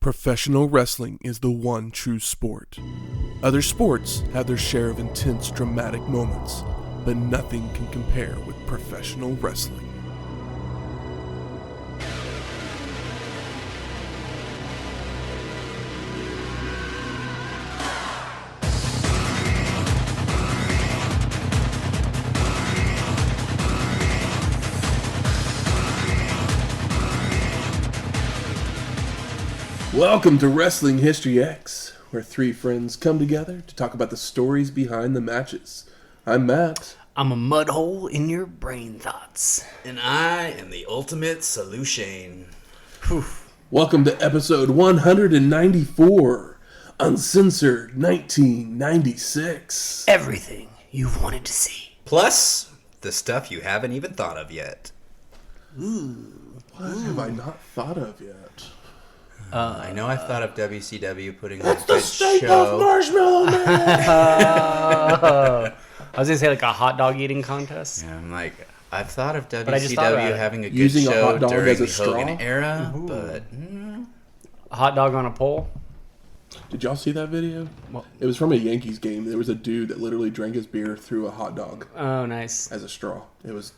Professional wrestling is the one true sport. Other sports have their share of intense, dramatic moments, but nothing can compare with professional wrestling. Welcome to Wrestling History X, where three friends come together to talk about the stories behind the matches. I'm Matt. I'm a mud hole in your brain thoughts. And I am the ultimate solution. Whew. Welcome to episode 194, Uncensored 1996. Everything you've wanted to see. Plus, the stuff you haven't even thought of yet. What have I not thought of yet? I know I've thought of WCW putting on It's a the good Steak show. of Marshmallow Man! I was going to say like a hot dog eating contest. Yeah, I'm like, I've thought of I just thought about WCW it. having a good Using a show hot dog during as a the Hogan straw? era, but A hot dog on a pole. Did y'all see that video? What? It was from a Yankees game. There was a dude that literally drank his beer through a hot dog Oh, nice. as a straw. It was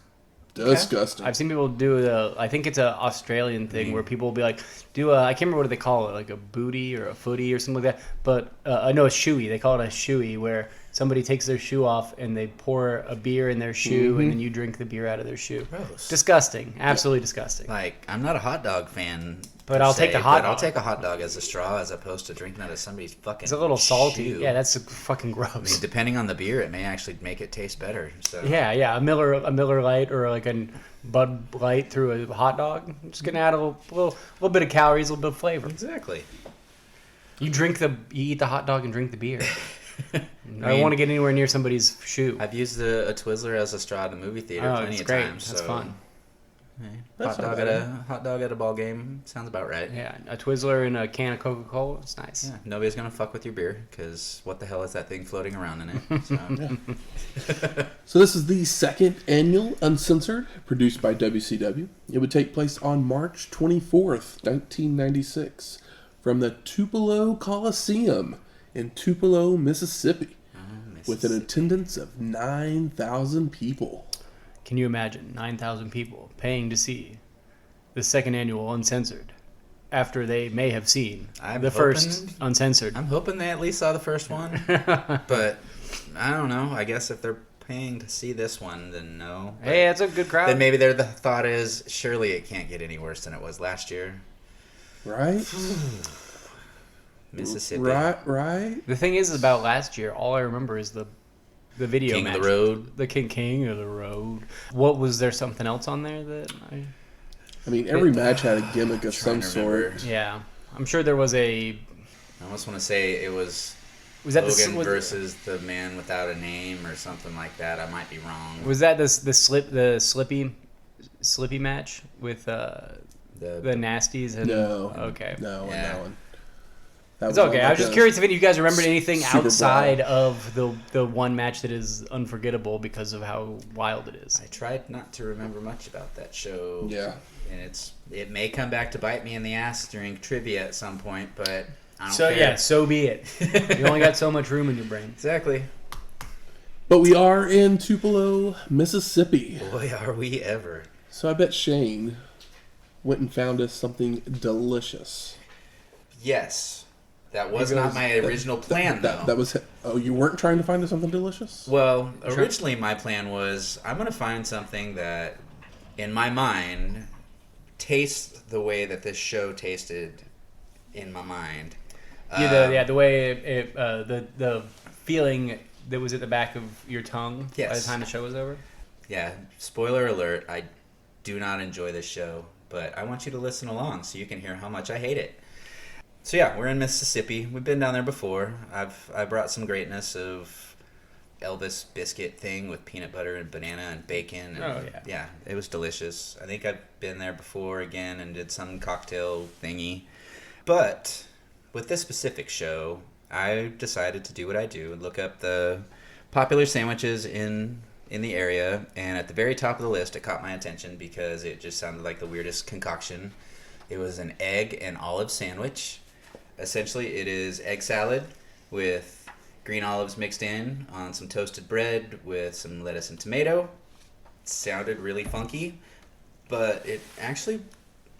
disgusting. I've seen people do I think it's an Australian thing where people will be like, I can't remember what they call it, like a booty or a footy or something like that. But I know a shoey. They call it a shoey, where somebody takes their shoe off and they pour a beer in their shoe and then you drink the beer out of their shoe. Gross. Disgusting. Absolutely disgusting. like, I'm not a hot dog fan. But per I'll take se, the hot but I'll dog. take a hot dog as a straw as opposed to drinking out of somebody's fucking It's a little salty. shoe. Yeah, that's fucking I mean, gross. depending on the beer, it may actually make it taste better. So. Yeah, a Miller Lite or like a Bud Light through a hot dog. Just gonna add a little bit of calories, a little bit of flavor. Exactly. You eat the hot dog and drink the beer. I mean, don't want to get anywhere near somebody's shoe. I've used a Twizzler as a straw at the movie theater Oh, plenty it's of great. times. That's so, fun. hey, That's hot not dog bad. at a ball game sounds about right. Yeah, a Twizzler and a can of Coca-Cola. It's nice. Yeah, nobody's gonna fuck with your beer because what the hell is that thing floating around in it? So. So this is the second annual Uncensored, produced by WCW. It would take place on March 24th, 1996, from the Tupelo Coliseum in Tupelo, Mississippi, with an attendance of 9,000 people. Can you imagine 9,000 people paying to see the second annual Uncensored after they may have seen first Uncensored? I'm hoping they at least saw the first one, but I don't know. I guess if they're paying to see this one, then no. But Hey, that's a good crowd. then maybe the thought is surely it can't get any worse than it was last year. Right? Mississippi. Right? The thing is about last year, all I remember is the video King match. of the Road. The King of the Road. What was there something else on there that I mean, every match had a gimmick of some trying to remember. sort. Yeah, I'm sure there was a. I almost want to say it was Was that Hogan the versus the man without a name or something like that. I might be wrong. Was that the slippy match with the nasties and No. Okay. No, Yeah. that one. That It's was okay. on I was like just a curious if any of you guys remembered anything Super outside Brawl. of the one match that is unforgettable because of how wild it is. I tried not to remember much about that show. Yeah. And it may come back to bite me in the ass during trivia at some point, but I don't So care. yeah, so be it. You only got so much room in your brain. Exactly. But we are in Tupelo, Mississippi. Boy, are we ever. So I bet Shane went and found us something delicious. Yes. That was He goes- not my original plan, though. That was. Oh, you weren't trying to find us something delicious? Well, originally my plan was I'm going to find something that, in my mind, tastes the way that this show tasted in my mind. The way the feeling that was at the back of your tongue by the Yes. time the show was over. Yeah, spoiler alert, I do not enjoy this show, but I want you to listen along so you can hear how much I hate it. So yeah, we're in Mississippi. We've been down there before. I brought some greatness of Elvis biscuit thing with peanut butter and banana and bacon. And, Oh, yeah. Yeah, it was delicious. I think I've been there before again and did some cocktail thingy. But with this specific show, I decided to do what I do and look up the popular sandwiches in the area. And at the very top of the list, it caught my attention because it just sounded like the weirdest concoction. It was an egg and olive sandwich Essentially, it is egg salad with green olives mixed in on some toasted bread with some lettuce and tomato. It sounded really funky, but it actually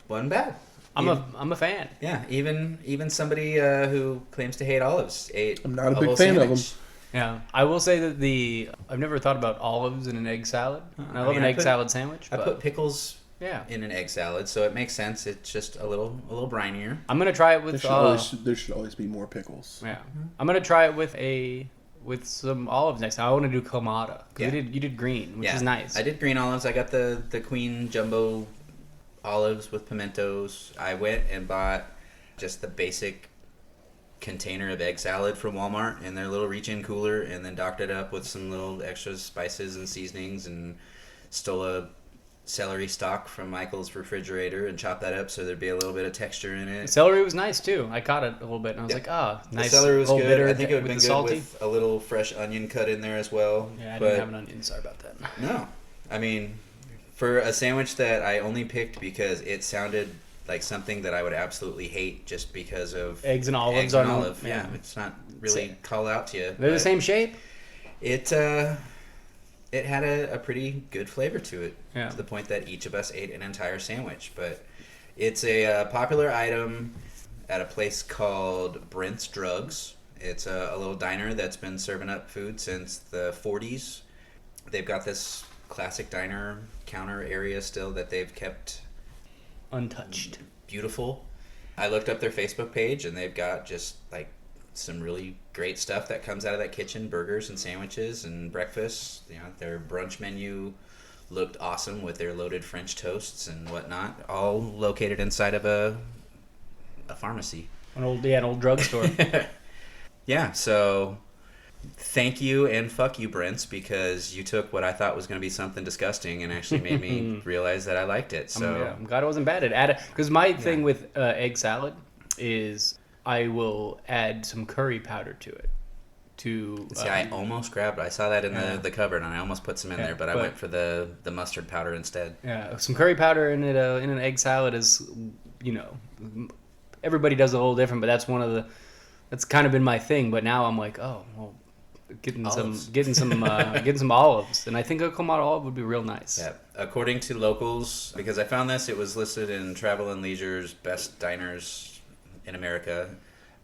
wasn't bad. I'm a fan. Yeah, even somebody who claims to hate olives ate. I'm not a whole big fan of them. sandwich. Yeah, I will say that I've never thought about olives in an egg salad. And I love an egg salad sandwich. I but put pickles yeah, in an egg salad, so it makes sense. It's just a little brinier. I'm gonna try it with. There should always be more pickles. Yeah, I'm gonna try it with some olives next time. I want to do Kamada. Yeah. You did green, which is nice. I did green olives. I got the Queen Jumbo olives with pimentos. I went and bought just the basic container of egg salad from Walmart in their little reach-in cooler, and then docked it up with some little extra spices and seasonings, and stole a celery stalk from Michael's refrigerator and chopped that up so there'd be a little bit of texture in it. The celery was nice too. I caught it a little bit and I was like, nice. The celery was good. Bitter I think it would have been good salty. with a little fresh onion cut in there as well. Yeah, I didn't have an onion. Sorry about that. No. I mean, for a sandwich that I only picked because it sounded like something that I would absolutely hate just because of Eggs and olives eggs and are olive. Yeah, it's not really call out to you. They're the same shape. It had a pretty good flavor to it, Yeah. to the point that each of us ate an entire sandwich. But it's a popular item at a place called Brent's Drugs. It's a little diner that's been serving up food since the 40s. They've got this classic diner counter area still that they've kept Untouched. beautiful. I looked up their Facebook page, and they've got just like some really great stuff that comes out of that kitchen: burgers and sandwiches and breakfast. You know, their brunch menu looked awesome with their loaded French toasts and whatnot, all located inside of a pharmacy. An old drugstore. Yeah, so thank you and fuck you, Brents, because you took what I thought was going to be something disgusting and actually made me realize that I liked it. So I'm glad it wasn't bad. Because my thing with egg salad is I will add some curry powder to it. See, I almost grabbed it. I saw that in the cupboard, and I almost put some in there, but I went for the mustard powder instead. Yeah, some curry powder in an egg salad is, everybody does it a little different, but that's kind of been my thing. But now I'm like, oh, well, getting some olives, and I think a Kamada olive would be real nice. Yeah, according to locals, because I found this, it was listed in Travel and Leisure's best diners in America.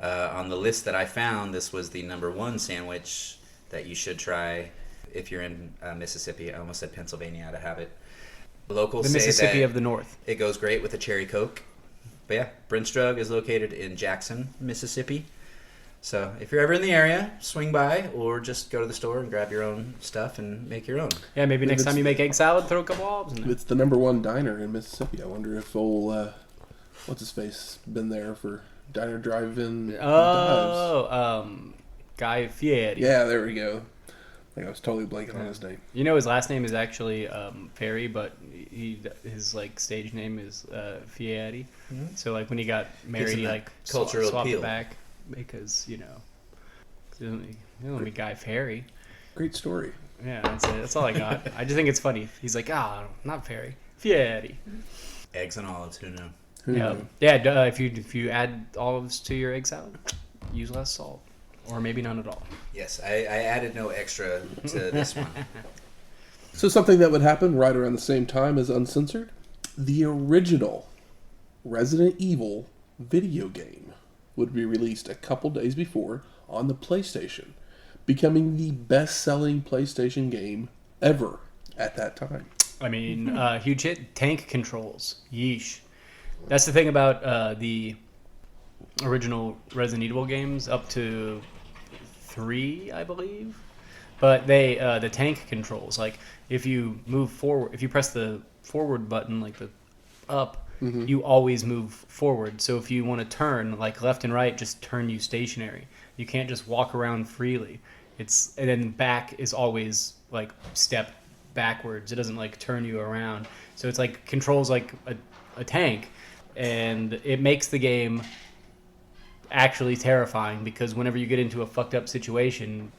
On the list that I found, this was the #1 sandwich that you should try if you're in Mississippi. I almost said Pennsylvania to have it. Locals the say Mississippi that of the North. It goes great with a cherry Coke. But yeah, Brent's Drug is located in Jackson, Mississippi. So if you're ever in the area, swing by or just go to the store and grab your own stuff and make your own. Yeah, maybe next time you make egg salad, throw a couple olives in there. It's the #1 diner in Mississippi. I wonder if old what's his face been there for diner drive-in. Guy Fieri. Yeah, there we go. I was totally blanking on his name. His last name is actually Ferry, but his stage name is Fieri. Mm-hmm. So when he got married, he cultural swapped appeal. it back because he doesn't want to be Guy Ferry. Great story. Yeah, that's it. That's all I got. I just think it's funny. He's like, not Ferry, Fieri. Eggs and olives, who knew? Yeah. If you add olives to your egg salad, use less salt, or maybe none at all. Yes, I added no extra to this one. So something that would happen right around the same time as Uncensored, the original Resident Evil video game would be released a couple days before on the PlayStation, becoming the best-selling PlayStation game ever at that time. I mean, huge hit. Tank controls. Yeesh. That's the thing about the original Resident Evil games, up to 3, I believe. But the tank controls, if you move forward, if you press the forward button, the up, you always move forward. So if you want to turn, left and right, just turn you stationary. You can't just walk around freely. And then back is always step backwards. It doesn't turn you around. So it's controls a tank, and it makes the game actually terrifying, because whenever you get into a fucked up situation,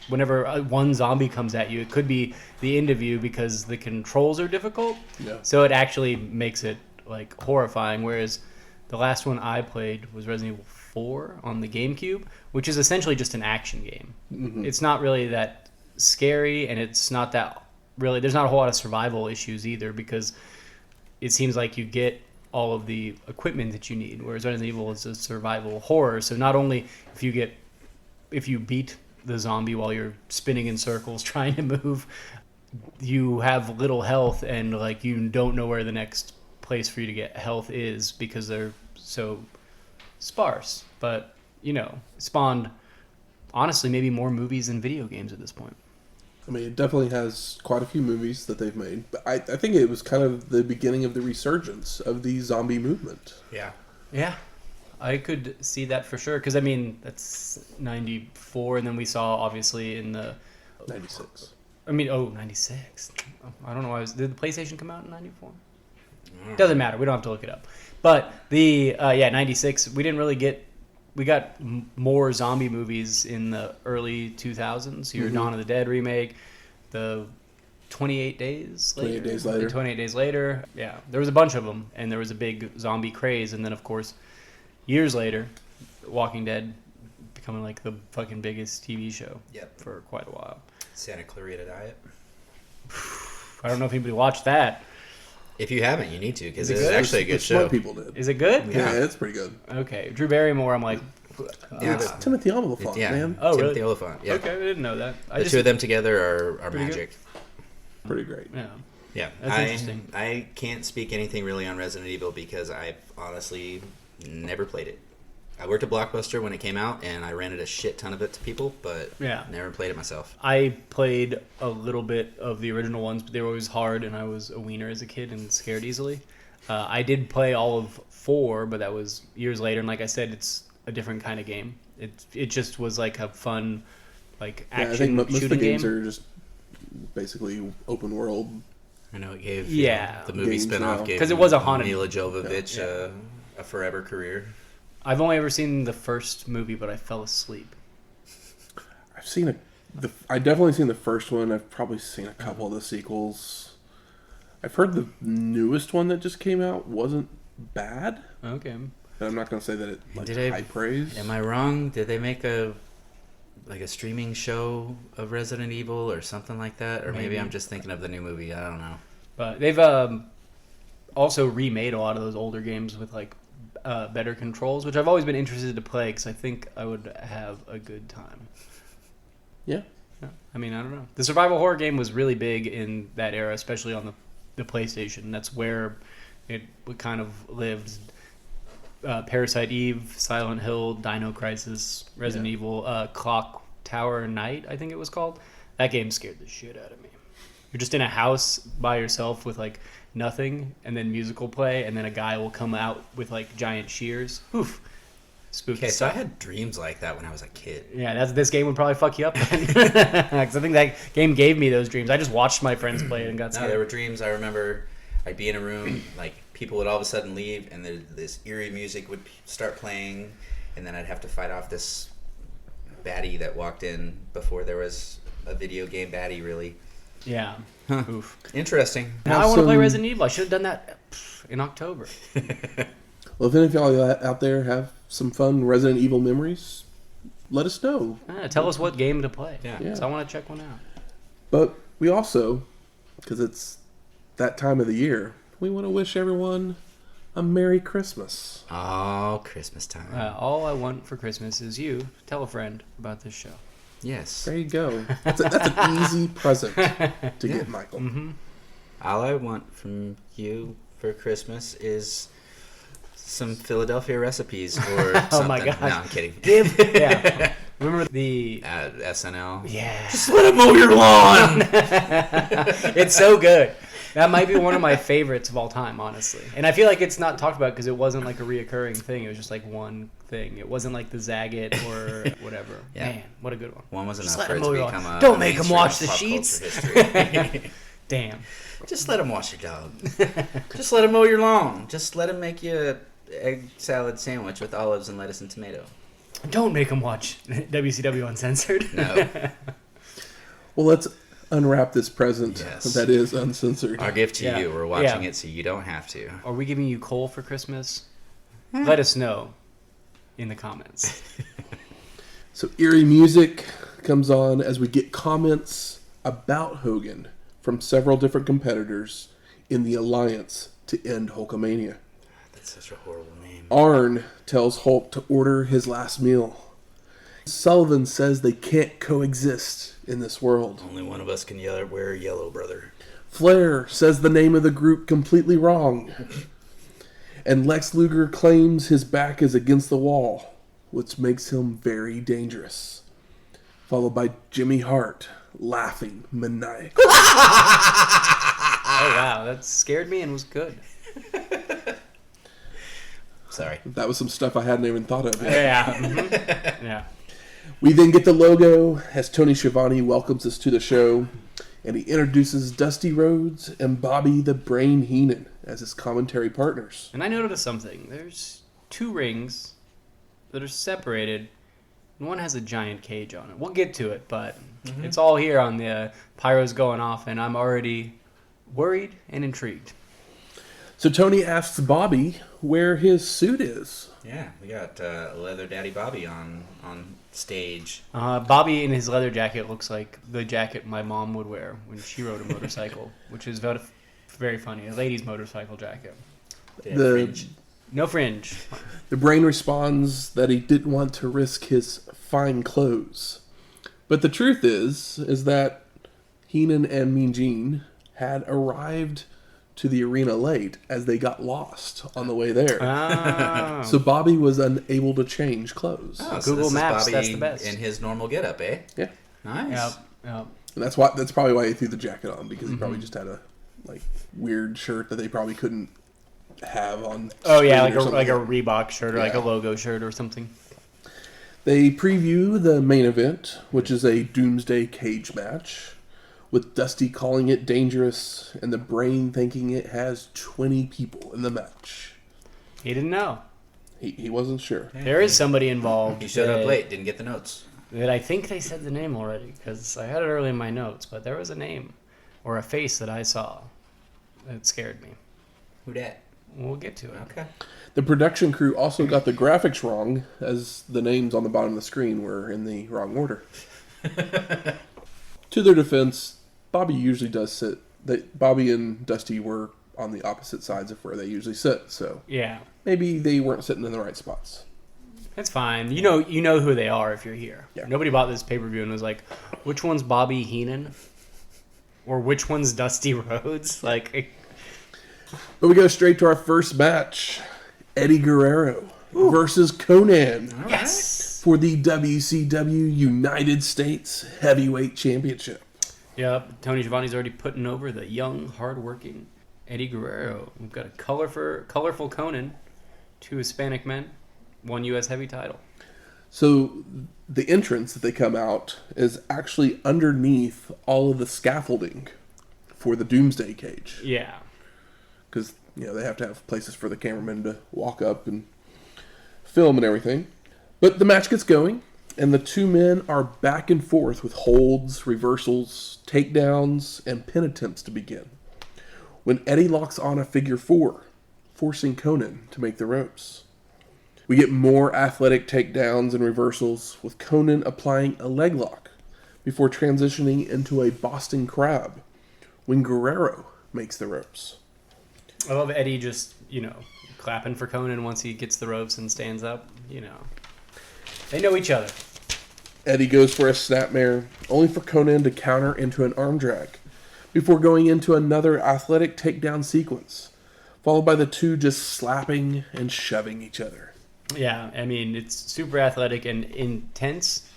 whenever one zombie comes at you, it could be the end of you because the controls are difficult. Yeah. So it actually makes it horrifying. Whereas The last one I played was Resident Evil 4 on the GameCube, which is essentially just an action game. Mm-hmm. It's not really that scary, and it's not that really. There's not a whole lot of survival issues either, because it seems like you get all of the equipment that you need, whereas Resident Evil is a survival horror. So not only if you beat the zombie while you're spinning in circles trying to move, you have little health, and like you don't know where the next place for you to get health is because they're so sparse. But spawned honestly maybe more movies than video games at this point. I mean, it definitely has quite a few movies that they've made, but I think it was kind of the beginning of the resurgence of the zombie movement. Yeah, I could see that for sure, because I mean that's 94, and then we saw obviously in the 96. I mean 96. I don't know why did the PlayStation come out in 94? Doesn't matter. We don't have to look it up. But the 96. We didn't really get. We got more zombie movies in the early 2000s. Your Dawn of the Dead remake, the 28 Days Later. 28 Days Later. Yeah, there was a bunch of them, and there was a big zombie craze. And then, of course, years later, Walking Dead becoming like the fucking biggest TV show. Yep. For quite a while. Santa Clarita Diet. I don't know if anybody watched that. If you haven't, you need to, because Is it's it actually a good show. Smart people did. Is it good? Yeah, it's pretty good. Okay, Drew Barrymore. I'm like, It's Timothy Oliphant, man. Oh, Timothy really? Oliphant. Yeah. Okay, I didn't know that. The two of them together are magic. Pretty great. Yeah. Yeah, That's interesting. I can't speak anything really on Resident Evil because I've honestly never played it. I worked at Blockbuster when it came out, and I rented a shit ton of it to people, but never played it myself. I played a little bit of the original ones, but they were always hard, and I was a wiener as a kid and scared easily. I did play all of 4, but that was years later, and like I said, it's a different kind of game. It just was like a fun, like action I think most of the shooting games game. are just basically open world. I know it gave the movie games spinoff now. gave 'Cause it was a haunted Mila Jovovich a forever career. I've only ever seen the first movie, but I fell asleep. I've seen I definitely seen the first one. I've probably seen a couple of the sequels. I've heard the newest one that just came out wasn't bad. Okay. But I'm not going to say that it high praise. Am I wrong? Did they make a streaming show of Resident Evil or something like that? Or maybe I'm just thinking of the new movie. I don't know. But they've also remade a lot of those older games with like better controls, which I've always been interested to play because I think I would have a good time. Yeah. I mean, I don't know. The survival horror game was really big in that era, especially on the PlayStation. That's where it kind of lived. Parasite Eve, Silent Hill, Dino Crisis, Resident Evil, Clock Tower Night, I think it was called. That game scared the shit out of me. You're just in a house by yourself with like nothing, and then musical play, and then a guy will come out with like giant shears. Oof. Spooky Okay, so stuff. I had dreams like that when I was a kid. Yeah, this game would probably fuck you up then. 'Cause I think that game gave me those dreams. I just watched my friends play it and got No, scared. there were dreams. I remember I'd be in a room, like people would all of a sudden leave, and this eerie music would start playing, and then I'd have to fight off this baddie that walked in before there was a video game baddie, really. Yeah. Huh. Oof. Interesting. Now I want to play Resident Evil. I should have done that in October. Well, if any of y'all out there have some fun Resident Evil memories, let us know. Tell us what game to play. Yeah. So I want to check one out. But we also, because it's that time of the year, we want to wish everyone a Merry Christmas. Oh, Christmas time. All I want for Christmas is you. Tell a friend about this show. Yes. There you go. That's an easy present to get, Michael. Mm-hmm. All I want from you for Christmas is some Philadelphia recipes or something. Oh my gosh. No, I'm kidding. Yeah. Remember the... SNL. Yeah. Just let it mow your lawn! It's so good. That might be one of my favorites of all time, honestly. And I feel like it's not talked about because it wasn't like a reoccurring thing. It was just like one thing. It wasn't like the Zagat or whatever. Yeah. Man, what a good one. One was Just enough let for it him to mow become your- a Don't make him mainstream wash the pop sheets. culture history. Damn. Just let him wash your dog. Just let him mow your lawn. Just let him make you an egg salad sandwich with olives and lettuce and tomato. Don't make him watch WCW Uncensored. No. Well, let's unwrap this present Yes. that is uncensored. Our gift to Yeah. you. We're watching Yeah. it so you don't have to. Are we giving you coal for Christmas? Let us know in the comments. So eerie music comes on as we get comments about Hogan from several different competitors in the alliance to end Hulkamania. That's such a horrible name. Arn tells Hulk to order his last meal. Sullivan says they can't coexist in this world. Only one of us can wear yellow, brother. Flair says the name of the group completely wrong. And Lex Luger claims his back is against the wall, which makes him very dangerous. Followed by Jimmy Hart laughing maniacally. Oh, wow. That scared me and was good. Sorry. That was some stuff I hadn't even thought of yet. Yeah. Mm-hmm. Yeah. We then get the logo as Tony Schiavone welcomes us to the show, and he introduces Dusty Rhodes and Bobby the Brain Heenan as his commentary partners. And I noticed something. There's 2 rings that are separated, and one has a giant cage on it. We'll get to it, but it's all here on the pyros going off, and I'm already worried and intrigued. So Tony asks Bobby where his suit is. Yeah, we got Leather Daddy Bobby on stage. Bobby in his leather jacket looks like the jacket my mom would wear when she rode a motorcycle, which is very funny. A lady's motorcycle jacket. Fringe. No fringe. The Brain responds that he didn't want to risk his fine clothes. But the truth is that Heenan and Mean Gene had arrived to the arena late as they got lost on the way there. Oh. So Bobby was unable to change clothes. Oh, Google this Maps, is Bobby that's the best. in his normal getup, eh? Yeah. Nice. Yep. And that's probably why he threw the jacket on, because he probably just had a weird shirt that they probably couldn't have on. Oh yeah, screen or like a something. Reebok shirt or like a Yeah. logo shirt or something. They preview the main event, which is a Doomsday cage match, with Dusty calling it dangerous and the Brain thinking it has 20 people in the match. He didn't know. He wasn't sure. There is somebody involved. He showed up that- late, didn't get the notes. That I think they said the name already, because I had it early in my notes, but there was a name or a face that I saw that scared me. Who dat? We'll get to it. Okay. The production crew also got the graphics wrong, as the names on the bottom of the screen were in the wrong order. To their defense, Bobby usually does sit. Bobby and Dusty were on the opposite sides of where they usually sit, so Yeah, maybe they weren't sitting in the right spots. that's fine. You know who they are if you're here. Yeah. Nobody bought this pay-per-view and was like, which one's Bobby Heenan? Or which one's Dusty Rhodes? Like, But we go straight to our first match. Eddie Guerrero versus Konnan All right. yes. for the WCW United States Heavyweight Championship. Yep, Tony Schiavone's already putting over the young, hard-working Eddie Guerrero. We've got a colorful Konnan, 2 Hispanic men, 1 U.S. heavy title. So the entrance that they come out is actually underneath all of the scaffolding for the Doomsday cage. Yeah. Because, they have to have places for the cameramen to walk up and film and everything. But the match gets going, and the 2 men are back and forth with holds, reversals, takedowns, and pin attempts to begin. When Eddie locks on a figure 4, forcing Konnan to make the ropes. We get more athletic takedowns and reversals, with Konnan applying a leg lock before transitioning into a Boston Crab when Guerrero makes the ropes. I love Eddie just, clapping for Konnan once he gets the ropes and stands up. They know each other. Eddie goes for a snapmare, only for Konnan to counter into an arm drag, before going into another athletic takedown sequence, followed by the 2 just slapping and shoving each other. Yeah, I mean, it's super athletic and intense.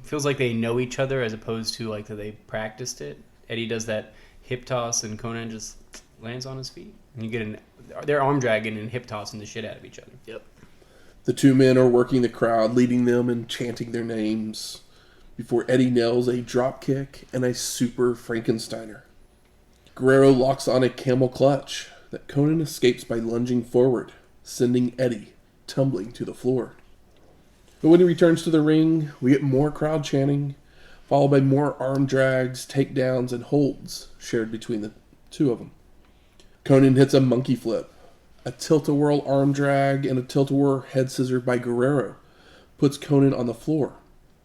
Feels like they know each other as opposed to like that they practiced it. Eddie does that hip toss and Konnan just lands on his feet. And you get they're arm dragging and hip tossing the shit out of each other. Yep. The 2 men are working the crowd, leading them and chanting their names, before Eddie nails a drop kick and a super Frankensteiner. Guerrero locks on a camel clutch that Konnan escapes by lunging forward, sending Eddie tumbling to the floor. But when he returns to the ring, we get more crowd chanting, followed by more arm drags, takedowns, and holds shared between the 2 of them. Konnan hits a monkey flip, A tilt-a-whirl arm drag and a tilt-a-whirl head scissor by Guerrero puts Konnan on the floor,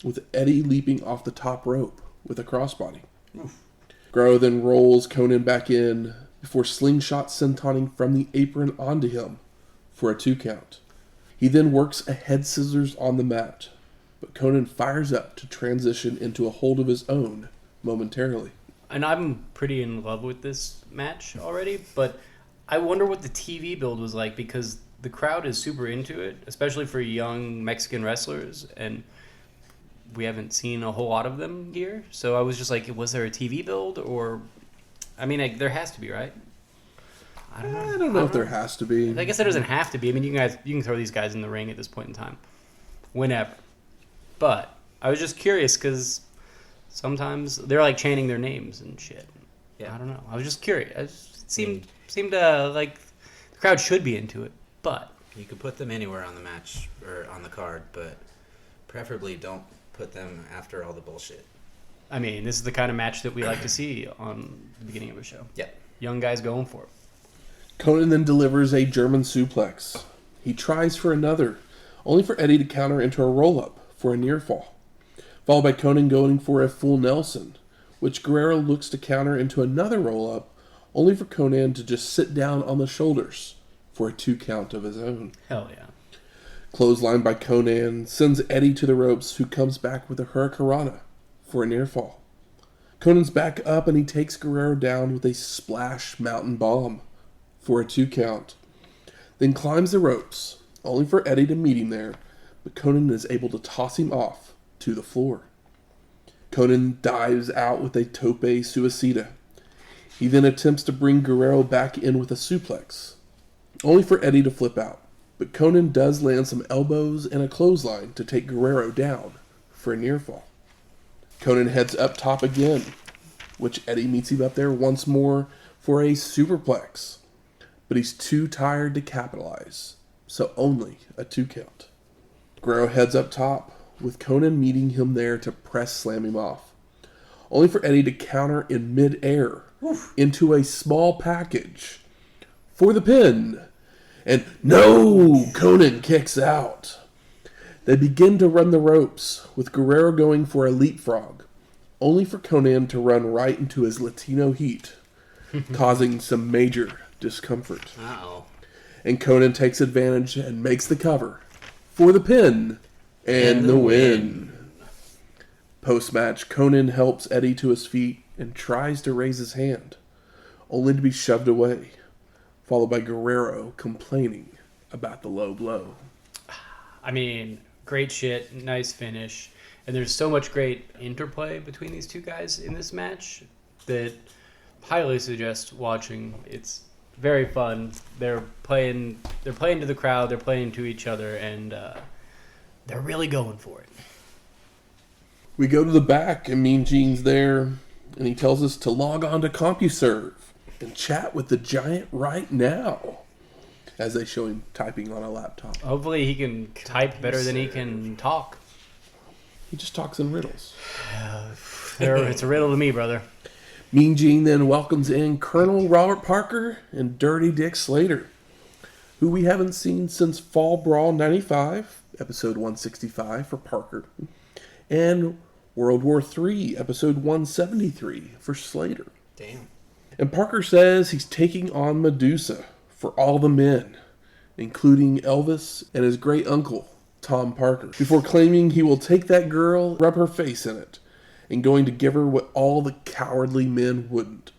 with Eddie leaping off the top rope with a crossbody. Guerrero then rolls Konnan back in before slingshot sentoning from the apron onto him for a 2 count. He then works a head scissors on the mat, but Konnan fires up to transition into a hold of his own momentarily. And I'm pretty in love with this match already, but I wonder what the TV build was like, because the crowd is super into it, especially for young Mexican wrestlers, and we haven't seen a whole lot of them here. So I was just like, was there a TV build? Or, I mean, like, there has to be, right? I don't know if there has to be. I guess there doesn't have to be. I mean, you can throw these guys in the ring at this point in time, whenever. But I was just curious because sometimes they're like chanting their names and shit. Yeah, I don't know. I was just curious. It seemed like the crowd should be into it, but you could put them anywhere on the match or on the card, but preferably don't put them after all the bullshit. I mean, this is the kind of match that we like to see on the beginning of a show. Yeah, young guys going for it. Konnan then delivers a German suplex. He tries for another, only for Eddie to counter into a roll-up for a near fall, followed by Konnan going for a full Nelson, which Guerrero looks to counter into another roll-up, only for Konnan to just sit down on the shoulders for a 2 count of his own. Hell yeah. Clothesline by Konnan sends Eddie to the ropes, who comes back with a Hurricanrana for a near fall. Konnan's back up and he takes Guerrero down with a splash mountain bomb for a 2 count. Then climbs the ropes, only for Eddie to meet him there, but Konnan is able to toss him off to the floor. Konnan dives out with a tope suicida. He then attempts to bring Guerrero back in with a suplex, only for Eddie to flip out. But Konnan does land some elbows and a clothesline to take Guerrero down for a near fall. Konnan heads up top again, which Eddie meets him up there once more for a superplex. But he's too tired to capitalize, so only a 2 count. Guerrero heads up top, with Konnan meeting him there to press slam him off, only for Eddie to counter in mid-air into a small package for the pin. And no! Konnan kicks out. They begin to run the ropes, with Guerrero going for a leapfrog, only for Konnan to run right into his Latino heat, causing some major discomfort. Uh-oh. And Konnan takes advantage and makes the cover for the pin and the win. Post-match, Konnan helps Eddie to his feet and tries to raise his hand, only to be shoved away, followed by Guerrero complaining about the low blow. I mean, great shit, nice finish, and there's so much great interplay between these two guys in this match that highly suggest watching. It's very fun. They're playing to the crowd, they're playing to each other, and they're really going for it. We go to the back, and Mean Gene's there, and he tells us to log on to CompuServe and chat with the Giant right now, as they show him typing on a laptop. Hopefully he can type better than he can talk. He just talks in riddles. It's a riddle to me, brother. Mean Gene then welcomes in Colonel Robert Parker and Dirty Dick Slater, who we haven't seen since Fall Brawl 95, episode 165 for Parker, and World War III, episode 173 for Slater. Damn. And Parker says he's taking on Madusa for all the men, including Elvis and his great uncle, Tom Parker, before claiming he will take that girl, rub her face in it, and going to give her what all the cowardly men wouldn't.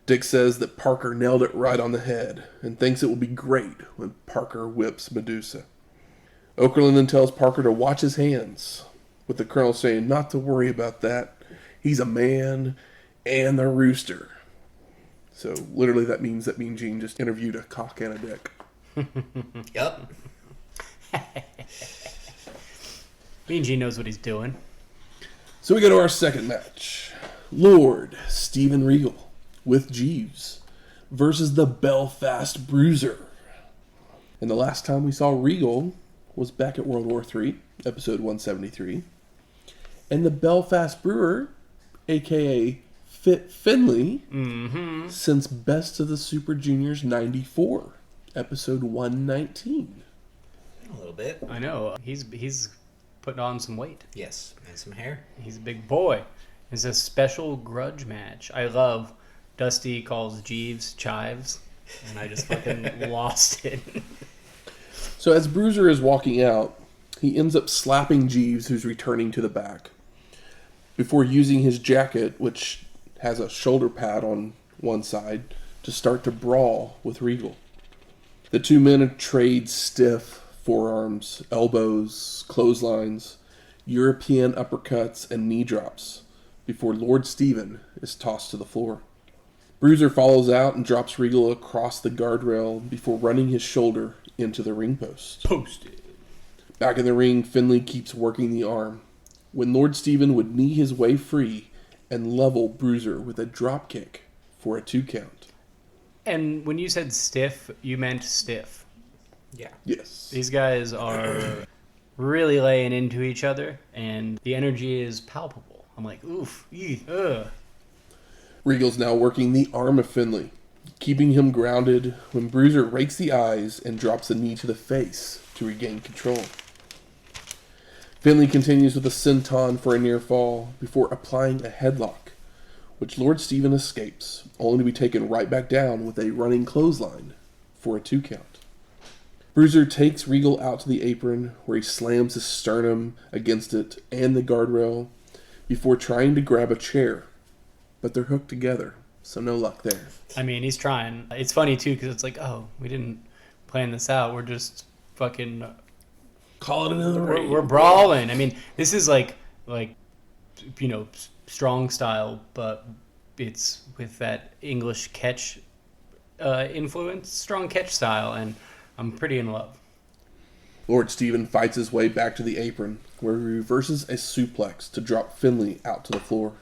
Dick says that Parker nailed it right on the head, and thinks it will be great when Parker whips Madusa. Okerlund then tells Parker to watch his hands, with the Colonel saying not to worry about that. He's a man and a rooster. So literally that means that Mean Gene just interviewed a cock and a dick. Yup. Mean Gene knows what he's doing. So we go to our second match. Lord Steven Regal with Jeeves versus the Belfast Bruiser. And the last time we saw Regal was back at World War III, episode 173. And the Belfast Brewer, a.k.a. Fit Finley, since Best of the Super Juniors 94, episode 119. A little bit. I know. He's putting on some weight. Yes, and some hair. He's a big boy. It's a special grudge match. I love Dusty calls Jeeves chives, and I just fucking lost it. So as Bruiser is walking out, he ends up slapping Jeeves, who's returning to the back, before using his jacket, which has a shoulder pad on one side, to start to brawl with Regal. The two men trade stiff forearms, elbows, clotheslines, European uppercuts, and knee drops before Lord Steven is tossed to the floor. Bruiser follows out and drops Regal across the guardrail before running his shoulder into the ring post. Posted. Back in the ring, Finlay keeps working the arm, when Lord Steven would knee his way free and level Bruiser with a drop kick for a 2 count. And when you said stiff, you meant stiff. Yeah. Yes. These guys are really laying into each other, and the energy is palpable. I'm like, oof, ugh. Regal's now working the arm of Finlay, keeping him grounded when Bruiser rakes the eyes and drops a knee to the face to regain control. Finlay continues with a senton for a near fall before applying a headlock, which Lord Steven escapes, only to be taken right back down with a running clothesline for a 2 count. Bruiser takes Regal out to the apron, where he slams his sternum against it and the guardrail before trying to grab a chair, but they're hooked together, so no luck there. I mean, he's trying. It's funny, too, because it's like, oh, we didn't plan this out. We're just fucking... Call it another ring. We're brawling. I mean, this is like strong style, but it's with that English catch influence, strong catch style, and I'm pretty in love. Lord Steven fights his way back to the apron, where he reverses a suplex to drop Finlay out to the floor,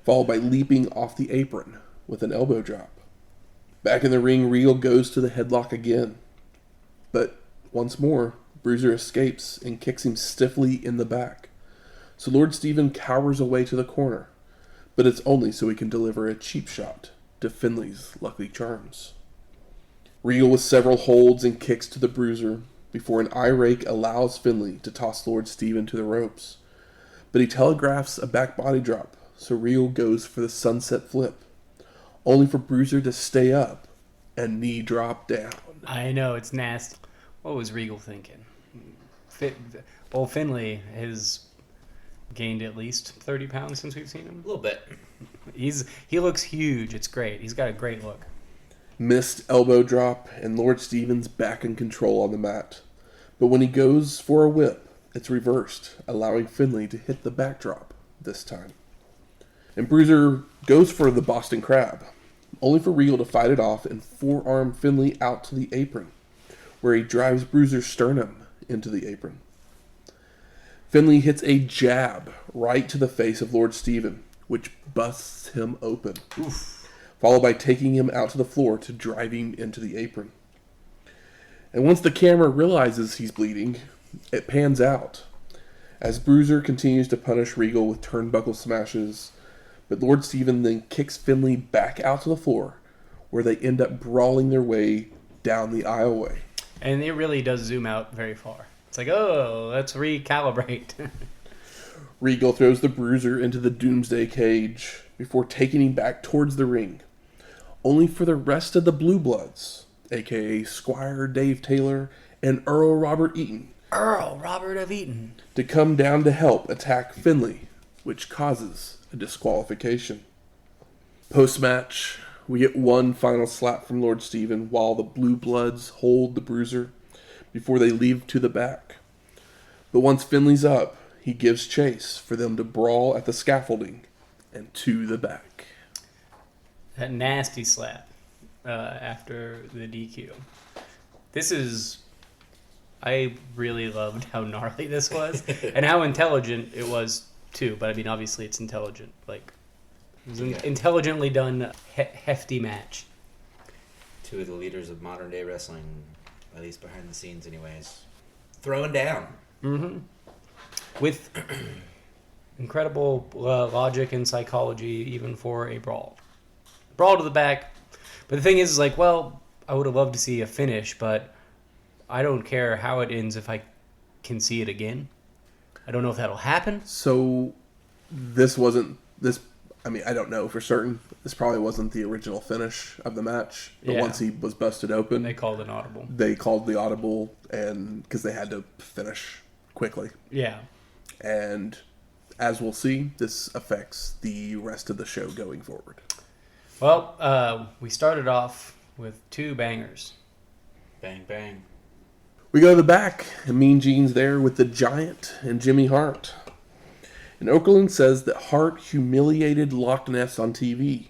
followed by leaping off the apron with an elbow drop. Back in the ring, Regal goes to the headlock again, but once more, Bruiser escapes and kicks him stiffly in the back. So Lord Steven cowers away to the corner, but it's only so he can deliver a cheap shot to Finlay's Lucky Charms. Regal with several holds and kicks to the Bruiser before an eye rake allows Finlay to toss Lord Steven to the ropes. But he telegraphs a back body drop, so Regal goes for the sunset flip, only for Bruiser to stay up and knee drop down. I know, it's nasty. What was Regal thinking? Well, Finlay has gained at least 30 pounds since we've seen him. A little bit. He looks huge. It's great. He's got a great look. Missed elbow drop, and Lord Steven's back in control on the mat. But when he goes for a whip, it's reversed, allowing Finlay to hit the backdrop this time. And Bruiser goes for the Boston Crab, only for Regal to fight it off and forearm Finlay out to the apron, where he drives Bruiser's sternum into the apron. Finlay hits a jab right to the face of Lord Steven, which busts him open. Oof. Followed by taking him out to the floor to drive him into the apron. And once the camera realizes he's bleeding, it pans out, as Bruiser continues to punish Regal with turnbuckle smashes, but Lord Steven then kicks Finlay back out to the floor, where they end up brawling their way down the aisleway. And it really does zoom out very far. It's like, oh, let's recalibrate. Regal throws the Bruiser into the Doomsday cage before taking him back towards the ring, only for the rest of the Blue Bloods, aka Squire Dave Taylor and Earl Robert Eaton, Earl Robert of Eaton, to come down to help attack Finlay, which causes a disqualification. Post-match, we get one final slap from Lord Steven while the Blue Bloods hold the Bruiser before they leave to the back. But once Finlay's up, he gives chase for them to brawl at the scaffolding and to the back. that nasty slap after the DQ. I really loved how gnarly this was and how intelligent it was too. But I mean, obviously it's intelligent. Like, it was an intelligently done, hefty match. Two of the leaders of modern day wrestling, at least behind the scenes anyways, throwing down. Mm-hmm. With incredible logic and psychology, even for a brawl. Brawl to the back. But the thing is like, well, I would have loved to see a finish, but I don't care how it ends if I can see it again. I don't know if that'll happen. So this wasn't this. I mean, I don't know for certain. This probably wasn't the original finish of the match. But once he was busted open, They called an audible. they called the audible, and because they had to finish quickly. Yeah. And as we'll see, this affects the rest of the show going forward. Well, we started off with 2 bangers. Bang, bang. We go to the back, and Mean Gene's there with the Giant and Jimmy Hart. And Okerlund says that Hart humiliated Loch Ness on TV,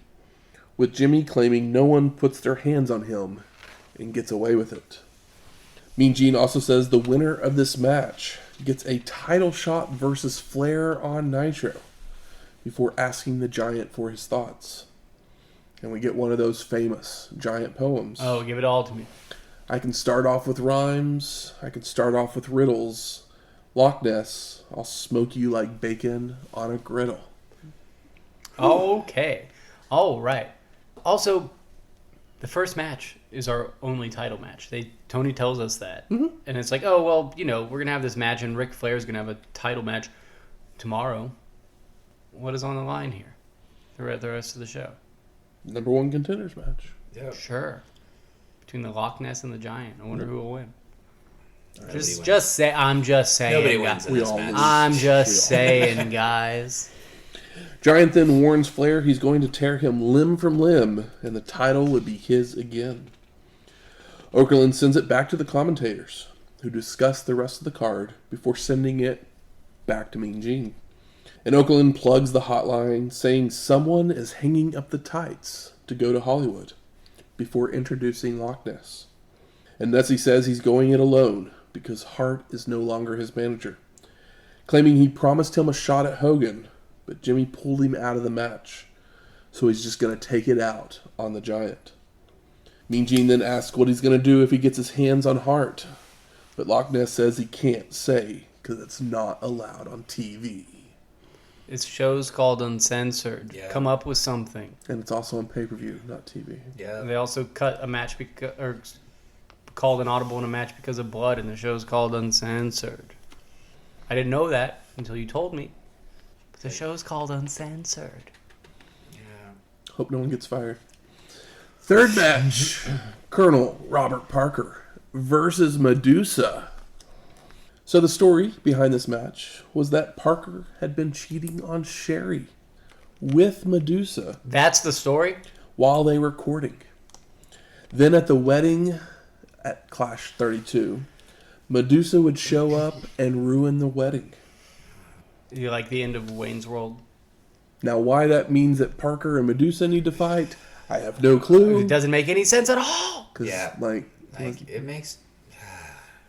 with Jimmy claiming no one puts their hands on him and gets away with it. Mean Gene also says the winner of this match gets a title shot versus Flair on Nitro, before asking the Giant for his thoughts. And we get one of those famous Giant poems. Oh, give it all to me. I can start off with rhymes. I can start off with riddles. Loch Ness, I'll smoke you like bacon on a griddle. Okay. All right. Also, the first match is our only title match. Tony tells us that. Mm-hmm. And it's like, oh, well, we're going to have this match, and Ric Flair's going to have a title match tomorrow. What is on the line here? The rest of the show. Number 1 contenders match. Yeah. Sure. Between the Loch Ness and the Giant. I wonder who will win. I'm just saying. Nobody guys. wins in this match. I'm just saying, guys. Giant then warns Flair he's going to tear him limb from limb, and the title would be his again. Okerlund sends it back to the commentators, who discuss the rest of the card before sending it back to Mean Gene. And Okerlund plugs the hotline, saying someone is hanging up the tights to go to Hollywood, before introducing Loch Ness. And Nessie says he's going it alone, because Hart is no longer his manager, claiming he promised him a shot at Hogan, but Jimmy pulled him out of the match, so he's just going to take it out on the Giant. Mean Gene then asks what he's going to do if he gets his hands on Hart, but Loch Ness says he can't say, because it's not allowed on TV. This show's called Uncensored. Yeah. Come up with something. And it's also on pay-per-view, not TV. Yeah. They also cut a match or called an audible in a match because of blood, and the show's called Uncensored. I didn't know that until you told me. But the show's called Uncensored. Yeah. Hope no one gets fired. Third match, Colonel Robert Parker versus Madusa. So the story behind this match was that Parker had been cheating on Sherry with Madusa That's the story? while they were courting. Then at the wedding at Clash 32, Madusa would show up and ruin the wedding. You like the end of Wayne's World? Now why that means that Parker and Madusa need to fight, I have no clue. It doesn't make any sense at all. 'Cause, Yeah. like, It makes...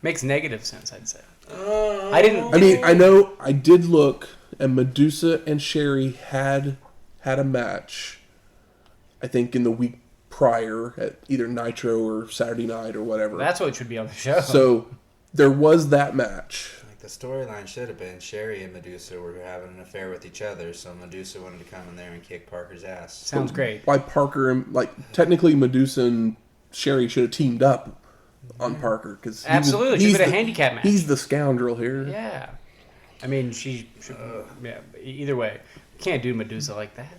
Makes negative sense, I'd say. I did look, and Madusa and Sherry had a match, I think in the week prior at either Nitro or Saturday Night or whatever. That's what should be on the show. So there was that match. Like, the storyline should have been Sherry and Madusa were having an affair with each other, so Madusa wanted to come in there and kick Parker's ass. Sounds great. Why Parker and, technically Madusa and Sherry should have teamed up on Parker. Cause Absolutely. She put a handicap match. He's the scoundrel here. Yeah. I mean, she should... yeah, either way. Can't do Madusa like that.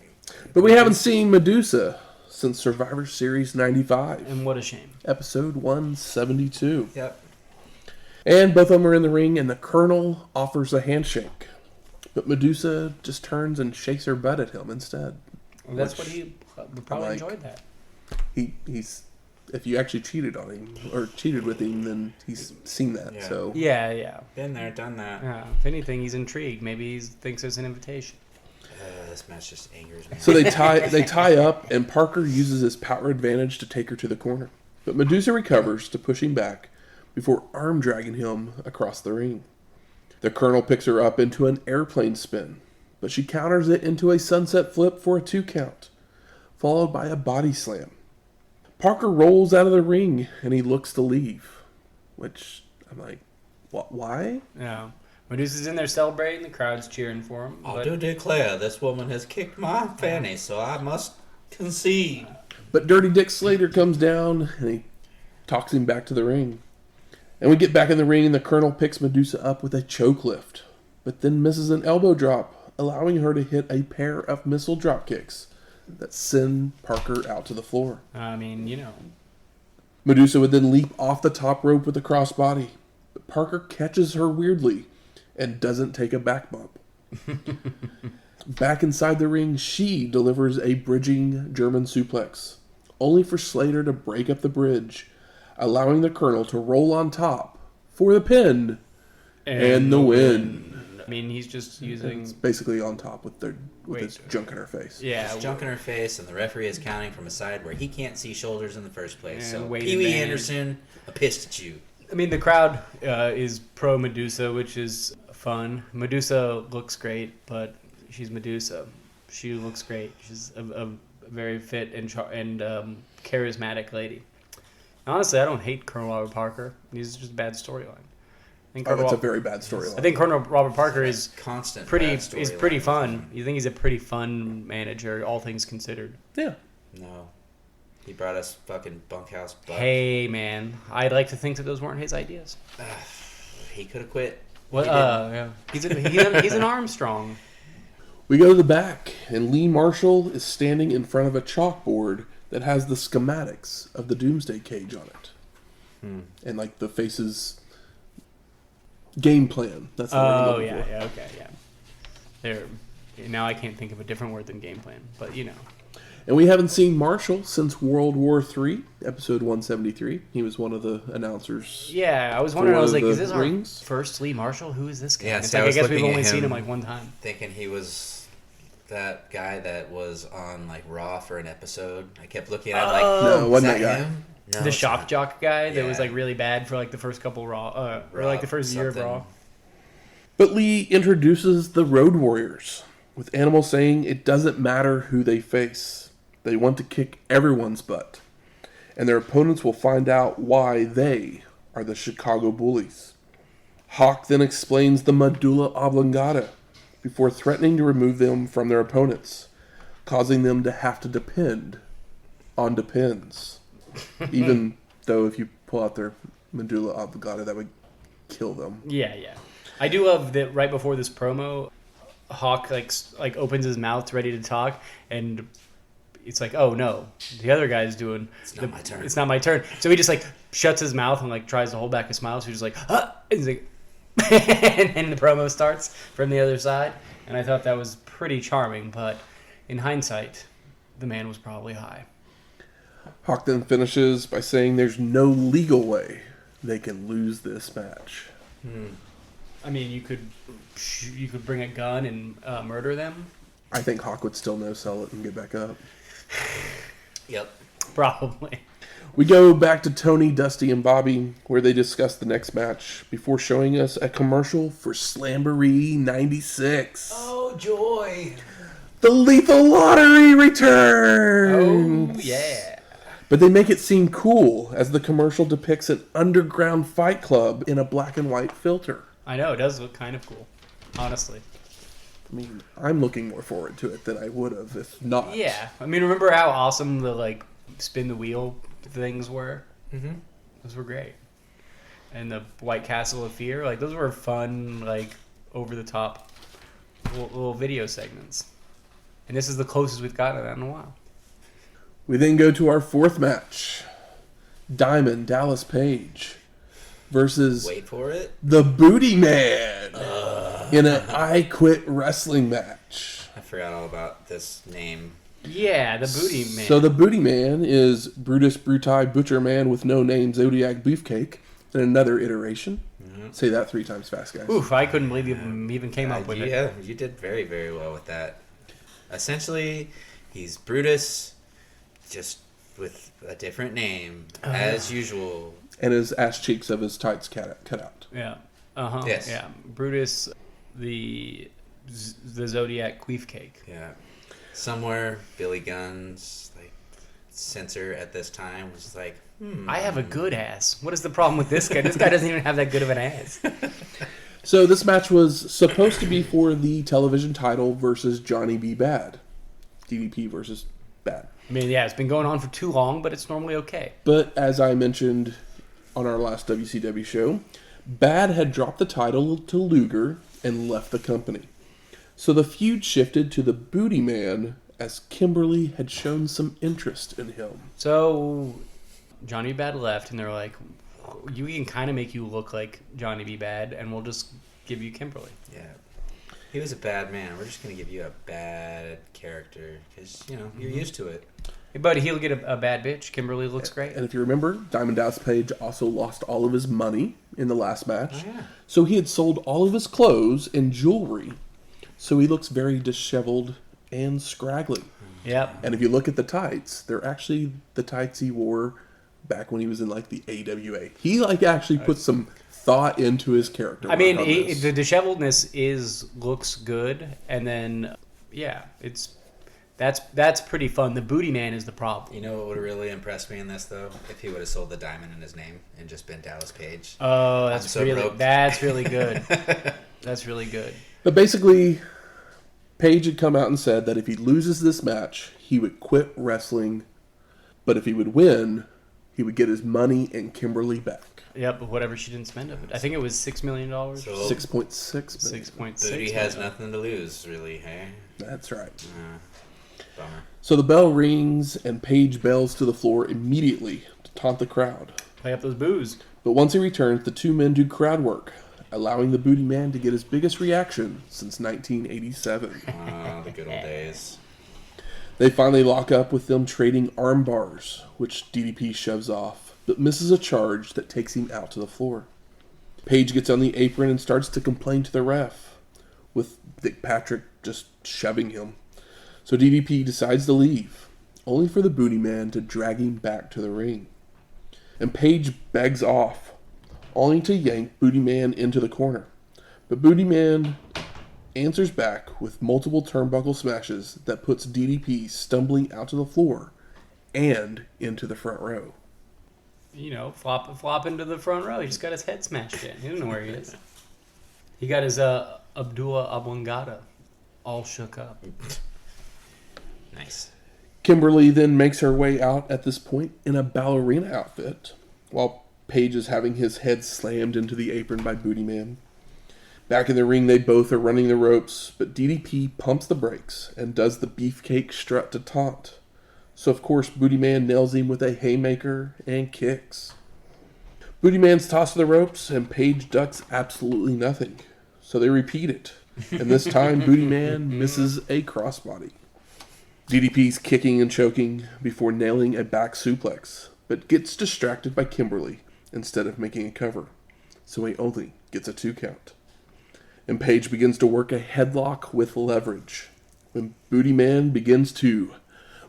But we haven't seen Madusa since Survivor Series 95. And what a shame. Episode 172. Yep. And both of them are in the ring, and the Colonel offers a handshake. But Madusa just turns and shakes her butt at him instead. Well, that's what he would probably enjoyed that. He's if you actually cheated on him or cheated with him, then he's seen that. Yeah. So Yeah. Been there, done that. If anything, he's intrigued. Maybe he thinks it's an invitation. This match just angers me. So they tie up, and Parker uses his power advantage to take her to the corner. But Madusa recovers to push him back before arm dragging him across the ring. The Colonel picks her up into an airplane spin, but she counters it into a sunset flip for a 2 count, followed by a body slam. Parker rolls out of the ring, and he looks to leave, which I'm like, what? Why? Yeah. Medusa's in there celebrating. The crowd's cheering for him. I do declare this woman has kicked my fanny, so I must concede. But Dirty Dick Slater comes down, and he talks him back to the ring. And we get back in the ring, and the Colonel picks Madusa up with a choke lift, but then misses an elbow drop, allowing her to hit a pair of missile drop kicks that send Parker out to the floor. I mean, you know. Madusa would then leap off the top rope with a crossbody, but Parker catches her weirdly and doesn't take a back bump. Back inside the ring, she delivers a bridging German suplex, only for Slater to break up the bridge, allowing the Colonel to roll on top for the pin and the win. I mean, he's just using... It's basically on top with his junk in her face. Yeah. There's junk in her face, and the referee is counting from a side where he can't see shoulders in the first place. And So, weight Pee Wee advantage. Anderson, a pissed at you. I mean, the crowd is pro Madusa, which is fun. Madusa looks great, but she's Madusa. She looks great. She's a very fit and charismatic lady. Honestly, I don't hate Colonel Robert Parker. He's just a bad storyline. It's a very bad storyline. I think Colonel Robert Parker is Constant pretty bad fun. You think he's a pretty fun manager, all things considered. Yeah. No. He brought us fucking bunkhouse butt. Hey, man, I'd like to think that those weren't his ideas. He could have quit. Well, yeah, he's an Armstrong. We go to the back, and Lee Marshall is standing in front of a chalkboard that has the schematics of the Doomsday cage on it. And, like, the face's game plan. That's the word I'm looking for. Yeah, okay, yeah. There. Now I can't think of a different word than game plan, but you know. And we haven't seen Marshall since World War III, episode 173. He was one of the announcers. Yeah, I was wondering, I was like, is this rings? our first Lee Marshall? Who is this guy? Yeah, It's see, I like, I was guess we've looking only at seen him him like one time. Thinking he was that guy that was on like Raw for an episode. I kept looking at him like, No, is wasn't that that guy. him? No, The it's shock not. jock guy that was Yeah. like really bad for like the first couple Raw, or like the first year of something. Raw. But Lee introduces the Road Warriors, with Animal saying it doesn't matter who they face. They want to kick everyone's butt. And their opponents will find out why they are the Chicago Bullies. Hawk then explains the medulla oblongata before threatening to remove them from their opponents, causing them to have to depend on Depends. Even though if you pull out their medulla oblongata, that would kill them. Yeah. I do love that right before this promo, Hawk like opens his mouth ready to talk, and it's like, oh no, the other guy's doing. It's not my turn. It's not my turn. So he just like shuts his mouth and like tries to hold back a smile. So he's just like, ah! And he's like, and the promo starts from the other side. And I thought that was pretty charming, but in hindsight, the man was probably high. Hawk then finishes by saying there's no legal way they can lose this match. I mean, you could bring a gun and murder them. I think Hawk would still no-sell it and get back up. Yep. Probably. We go back to Tony, Dusty, and Bobby, where they discuss the next match before showing us a commercial for Slamboree 96. Oh joy! The Lethal Lottery returns! Oh, yeah. But they make it seem cool as the commercial depicts an underground fight club in a black and white filter. I know, it does look kind of cool, honestly. I mean, I'm looking more forward to it than I would have if not. Yeah. I mean, remember how awesome the, like, spin the wheel things were? Mm-hmm. Those were great. And the White Castle of Fear, like, those were fun, like, over-the-top little video segments. And this is the closest we've gotten to that in a while. We then go to our fourth match. Diamond Dallas Page versus Wait for it. the Booty Man in an I Quit Wrestling match. I forgot all about this name. Yeah, the Booty Man. So the Booty Man is Brutus Bruti Butcher Man with no name Zodiac Beefcake in another iteration. Mm-hmm. Say that 3 times fast, guys. Oof, I couldn't believe you even came up with it. Yeah, you did very, very well with that. Essentially, he's Brutus, just with a different name, as usual. And his ass cheeks of his tights cut out. Yeah. Uh-huh. Yes. Yeah. Brutus, the Zodiac Queef Cake. Yeah. Somewhere, Billy Gunn's like censor at this time was like, I have a good ass. What is the problem with this guy? This guy doesn't even have that good of an ass. So this match was supposed to be for the television title versus Johnny B. Bad. DDP versus Bad. I mean, yeah, it's been going on for too long, but it's normally okay. But as I mentioned on our last WCW show, Bad had dropped the title to Luger and left the company. So the feud shifted to the Booty Man as Kimberly had shown some interest in him. So Johnny B. Bad left, and they're like, we can kind of make you look like Johnny B. Bad, and we'll just give you Kimberly. Yeah. He was a bad man. We're just going to give you a bad character because, you're used to it. Hey, buddy, he'll get a bad bitch. Kimberly looks great. And if you remember, Diamond Dallas Page also lost all of his money in the last match. Oh, yeah. So he had sold all of his clothes and jewelry. So he looks very disheveled and scraggly. Yep. And if you look at the tights, they're actually the tights he wore back when he was in like the AWA. He actually put some thought into his character. I mean, the disheveledness looks good, and then that's pretty fun. The Booty Man is the problem. You know what would really impress me in this though? If he would have sold the diamond in his name and just been Dallas Page. Oh, that's really good. That's really good. But basically, Page had come out and said that if he loses this match, he would quit wrestling. But if he would win, he would get his money and Kimberly back. Yep, whatever she didn't spend of it. I think it was $6 million. So 6.6 6.6. Booty has nothing to lose, really, hey? That's right. Bummer. So the bell rings and Page bails to the floor immediately to taunt the crowd. Play up those boos. But once he returns, the two men do crowd work, allowing the Booty Man to get his biggest reaction since 1987. Oh, the good old days. They finally lock up with them trading arm bars, which DDP shoves off, but misses a charge that takes him out to the floor. Page gets on the apron and starts to complain to the ref, with Dick Patrick just shoving him. So DDP decides to leave, only for the Booty Man to drag him back to the ring. And Page begs off, only to yank Booty Man into the corner. But Booty Man answers back with multiple turnbuckle smashes that puts DDP stumbling out to the floor and into the front row. Flop into the front row. He just got his head smashed in. He doesn't know where he is. He got his Abdullah Oblongata all shook up. Nice. Kimberly then makes her way out at this point in a ballerina outfit, while Page is having his head slammed into the apron by Booty Man. Back in the ring, they both are running the ropes, but DDP pumps the brakes and does the beefcake strut to taunt. So of course, Booty Man nails him with a haymaker and kicks. Booty Man's tossed to the ropes, and Page ducks absolutely nothing. So they repeat it, and this time Booty Man misses a crossbody. DDP's kicking and choking before nailing a back suplex, but gets distracted by Kimberly instead of making a cover. So he only gets a 2 count. And Page begins to work a headlock with leverage when Booty Man begins to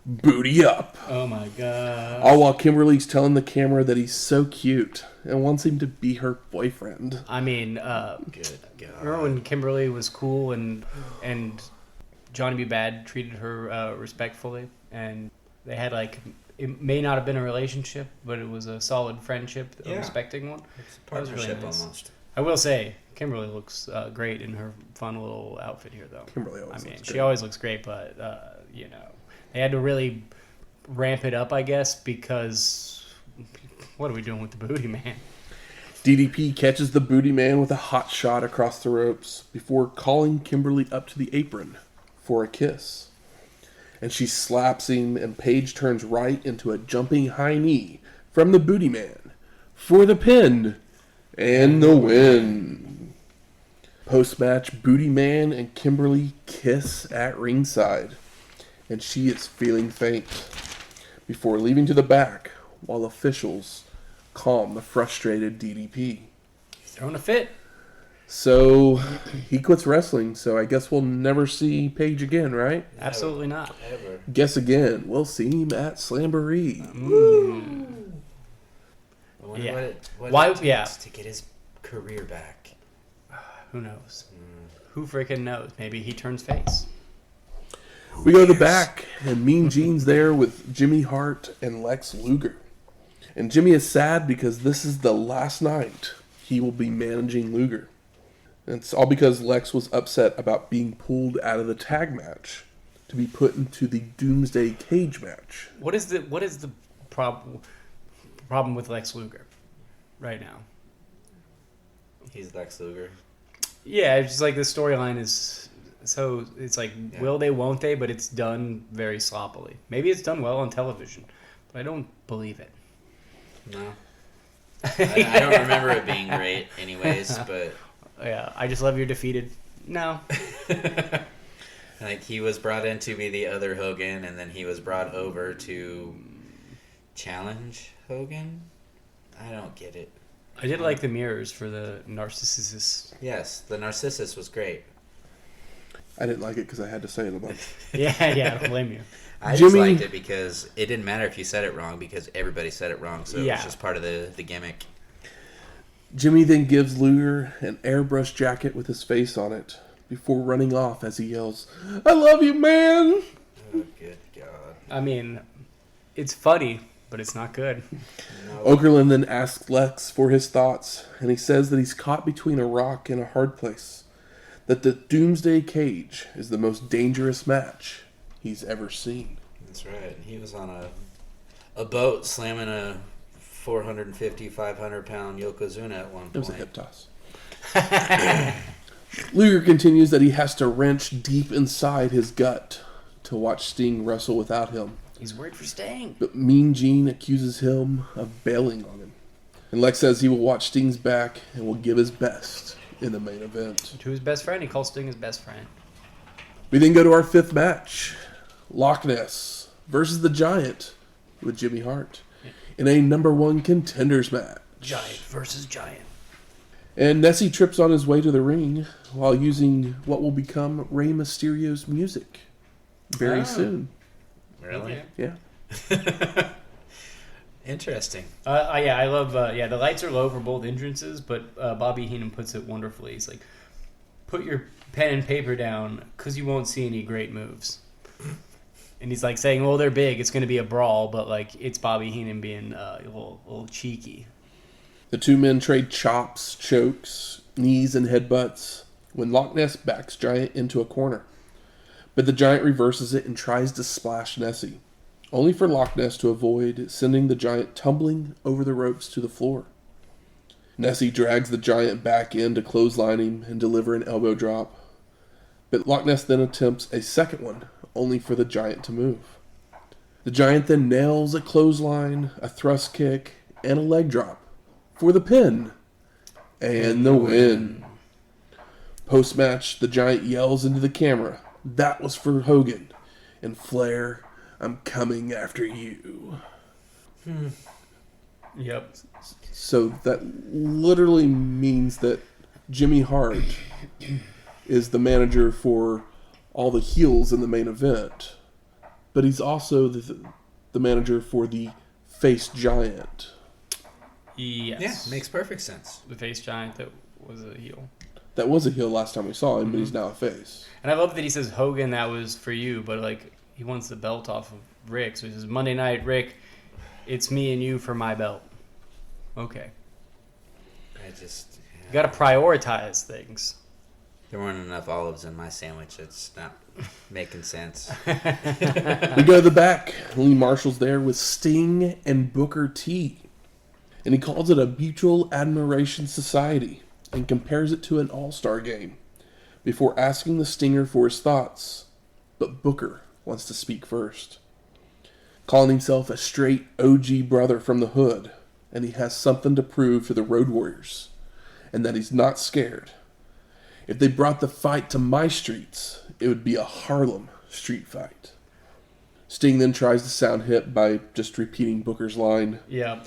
booty up. Oh my god. All while Kimberly's telling the camera that he's so cute and wants him to be her boyfriend. I mean, Good God. remember when Kimberly was cool and Johnny B. Bad treated her respectfully, and they had it may not have been a relationship, but it was a solid friendship, a respecting one. It's a That was really partnership nice. almost. I will say, Kimberly looks great in her fun little outfit here, though. Kimberly always looks she great. always looks great, but they had to really ramp it up, I guess, because what are we doing with the Booty Man? DDP catches the Booty Man with a hot shot across the ropes before calling Kimberly up to the apron for a kiss. And she slaps him, and Page turns right into a jumping high knee from the Booty Man for the pin and the win. Post-match, Booty Man and Kimberly kiss at ringside, and she is feeling faint before leaving to the back while officials calm the frustrated DDP. He's throwing a fit. So he quits wrestling, so I guess we'll never see Page again, right? Absolutely not. Ever. Guess again, we'll see him at Slamboree. I wonder Yeah. what it takes to get his career back. Who knows? Who freaking knows? Maybe he turns face. We go to the back, and Mean Gene's there with Jimmy Hart and Lex Luger. And Jimmy is sad because this is the last night he will be managing Luger. And it's all because Lex was upset about being pulled out of the tag match. to be put into the Doomsday cage match. What is the problem with Lex Luger right now? He's Lex Luger. Yeah, it's just like the storyline is so it's like will they, won't they? But it's done very sloppily. Maybe it's done well on television, but I don't believe it. No. I don't remember it being great anyways, but... Yeah, I just love you're defeated. No. Like, he was brought in to be the other Hogan, and then he was brought over to challenge Hogan? I don't get it. I did like the mirrors for the Narcissus. Yes, the Narcissus was great. I didn't like it because I had to say it a bunch. Yeah, I don't blame you. I just liked it because it didn't matter if you said it wrong because everybody said it wrong, so it was just part of the gimmick. Jimmy then gives Luger an airbrush jacket with his face on it before running off as he yells, "I love you, man!" Oh, good God. I mean, it's funny, but it's not good. No. Okerlund then asks Lex for his thoughts, and he says that he's caught between a rock and a hard place, that the Doomsday cage is the most dangerous match he's ever seen. That's right. He was on a boat slamming a 450, 500-pound Yokozuna at one point. It was a hip toss. Luger continues that he has to wrench deep inside his gut to watch Sting wrestle without him. He's worried for Sting. But Mean Gene accuses him of bailing on him. And Lex says he will watch Sting's back and will give his best in the main event. To his best friend, he calls Sting his best friend. We then go to our fifth match. Loch Ness versus the Giant with Jimmy Hart in a number 1 contenders match. Giant versus Giant. And Nessie trips on his way to the ring while using what will become Rey Mysterio's music very soon. Really? Yeah. Interesting. I love, the lights are low for both entrances, but Bobby Heenan puts it wonderfully. He's like, put your pen and paper down because you won't see any great moves. And he's like saying, well, they're big. It's going to be a brawl, but like it's Bobby Heenan being a little cheeky. The two men trade chops, chokes, knees, and headbutts when Loch Ness backs Giant into a corner. But the Giant reverses it and tries to splash Nessie, only for Loch Ness to avoid, sending the Giant tumbling over the ropes to the floor. Nessie drags the Giant back in to clothesline him and deliver an elbow drop. But Loch Ness then attempts a second one, only for the Giant to move. The Giant then nails a clothesline, a thrust kick, and a leg drop for the pin and the win. Post-match, the Giant yells into the camera, "That was for Hogan," and Flair, "I'm coming after you." Yep. So that literally means that Jimmy Hart is the manager for all the heels in the main event, but he's also the manager for the face Giant. Yes. Yeah, makes perfect sense. The face Giant that was a heel. That was a heel last time we saw him, but he's now a face. And I love that he says, Hogan, that was for you, but like he wants the belt off of Rick. So he says, Monday night, Rick, it's me and you for my belt. Okay. You got to prioritize things. There weren't enough olives in my sandwich. It's not making sense. We go to the back. Lee Marshall's there with Sting and Booker T. And he calls it a mutual admiration society and compares it to an all-star game before asking the Stinger for his thoughts. But Booker wants to speak first. Calling himself a straight OG brother from the hood, and he has something to prove to the Road Warriors, and that he's not scared. If they brought the fight to my streets, it would be a Harlem street fight. Sting then tries to sound hip by just repeating Booker's line. Yeah.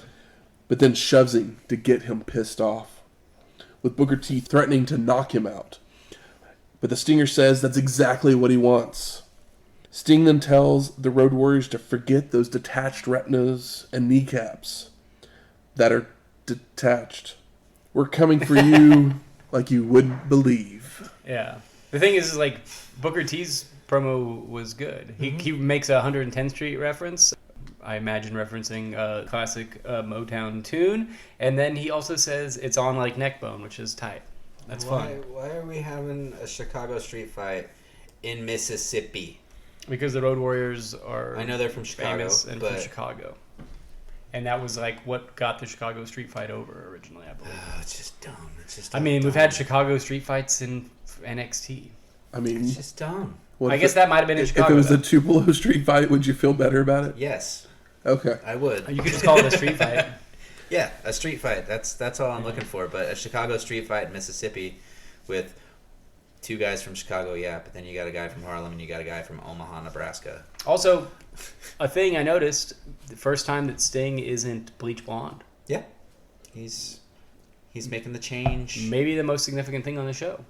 But then shoves him to get him pissed off, with Booker T threatening to knock him out. But the Stinger says that's exactly what he wants. Sting then tells the Road Warriors to forget those detached retinas and kneecaps that are detached. We're coming for you like you wouldn't believe. Yeah. The thing is like, Booker T's promo was good. He makes a 110th Street reference. I imagine referencing a classic Motown tune. And then he also says it's on like Neckbone, which is tight. That's fun. Why are we having a Chicago street fight in Mississippi? Because the Road Warriors are I know they're from Chicago, famous and but from Chicago. And that was like what got the Chicago street fight over originally, I believe. it's just dumb. It's just. I mean, dumb. we've had Chicago street fights in NXT. I mean, It's just dumb. what I if guess that might have been in Chicago. If it was though. a Tupelo street fight, would you feel better about it? Yes, Okay. I would. You could just call it a street fight. Yeah, a street fight. That's all I'm looking for. But a Chicago street fight in Mississippi with 2 guys from Chicago, yeah. But then you got a guy from Harlem and you got a guy from Omaha, Nebraska. Also, a thing I noticed, the first time that Sting isn't bleach blonde. Yeah, he's making the change. Maybe the most significant thing on the show.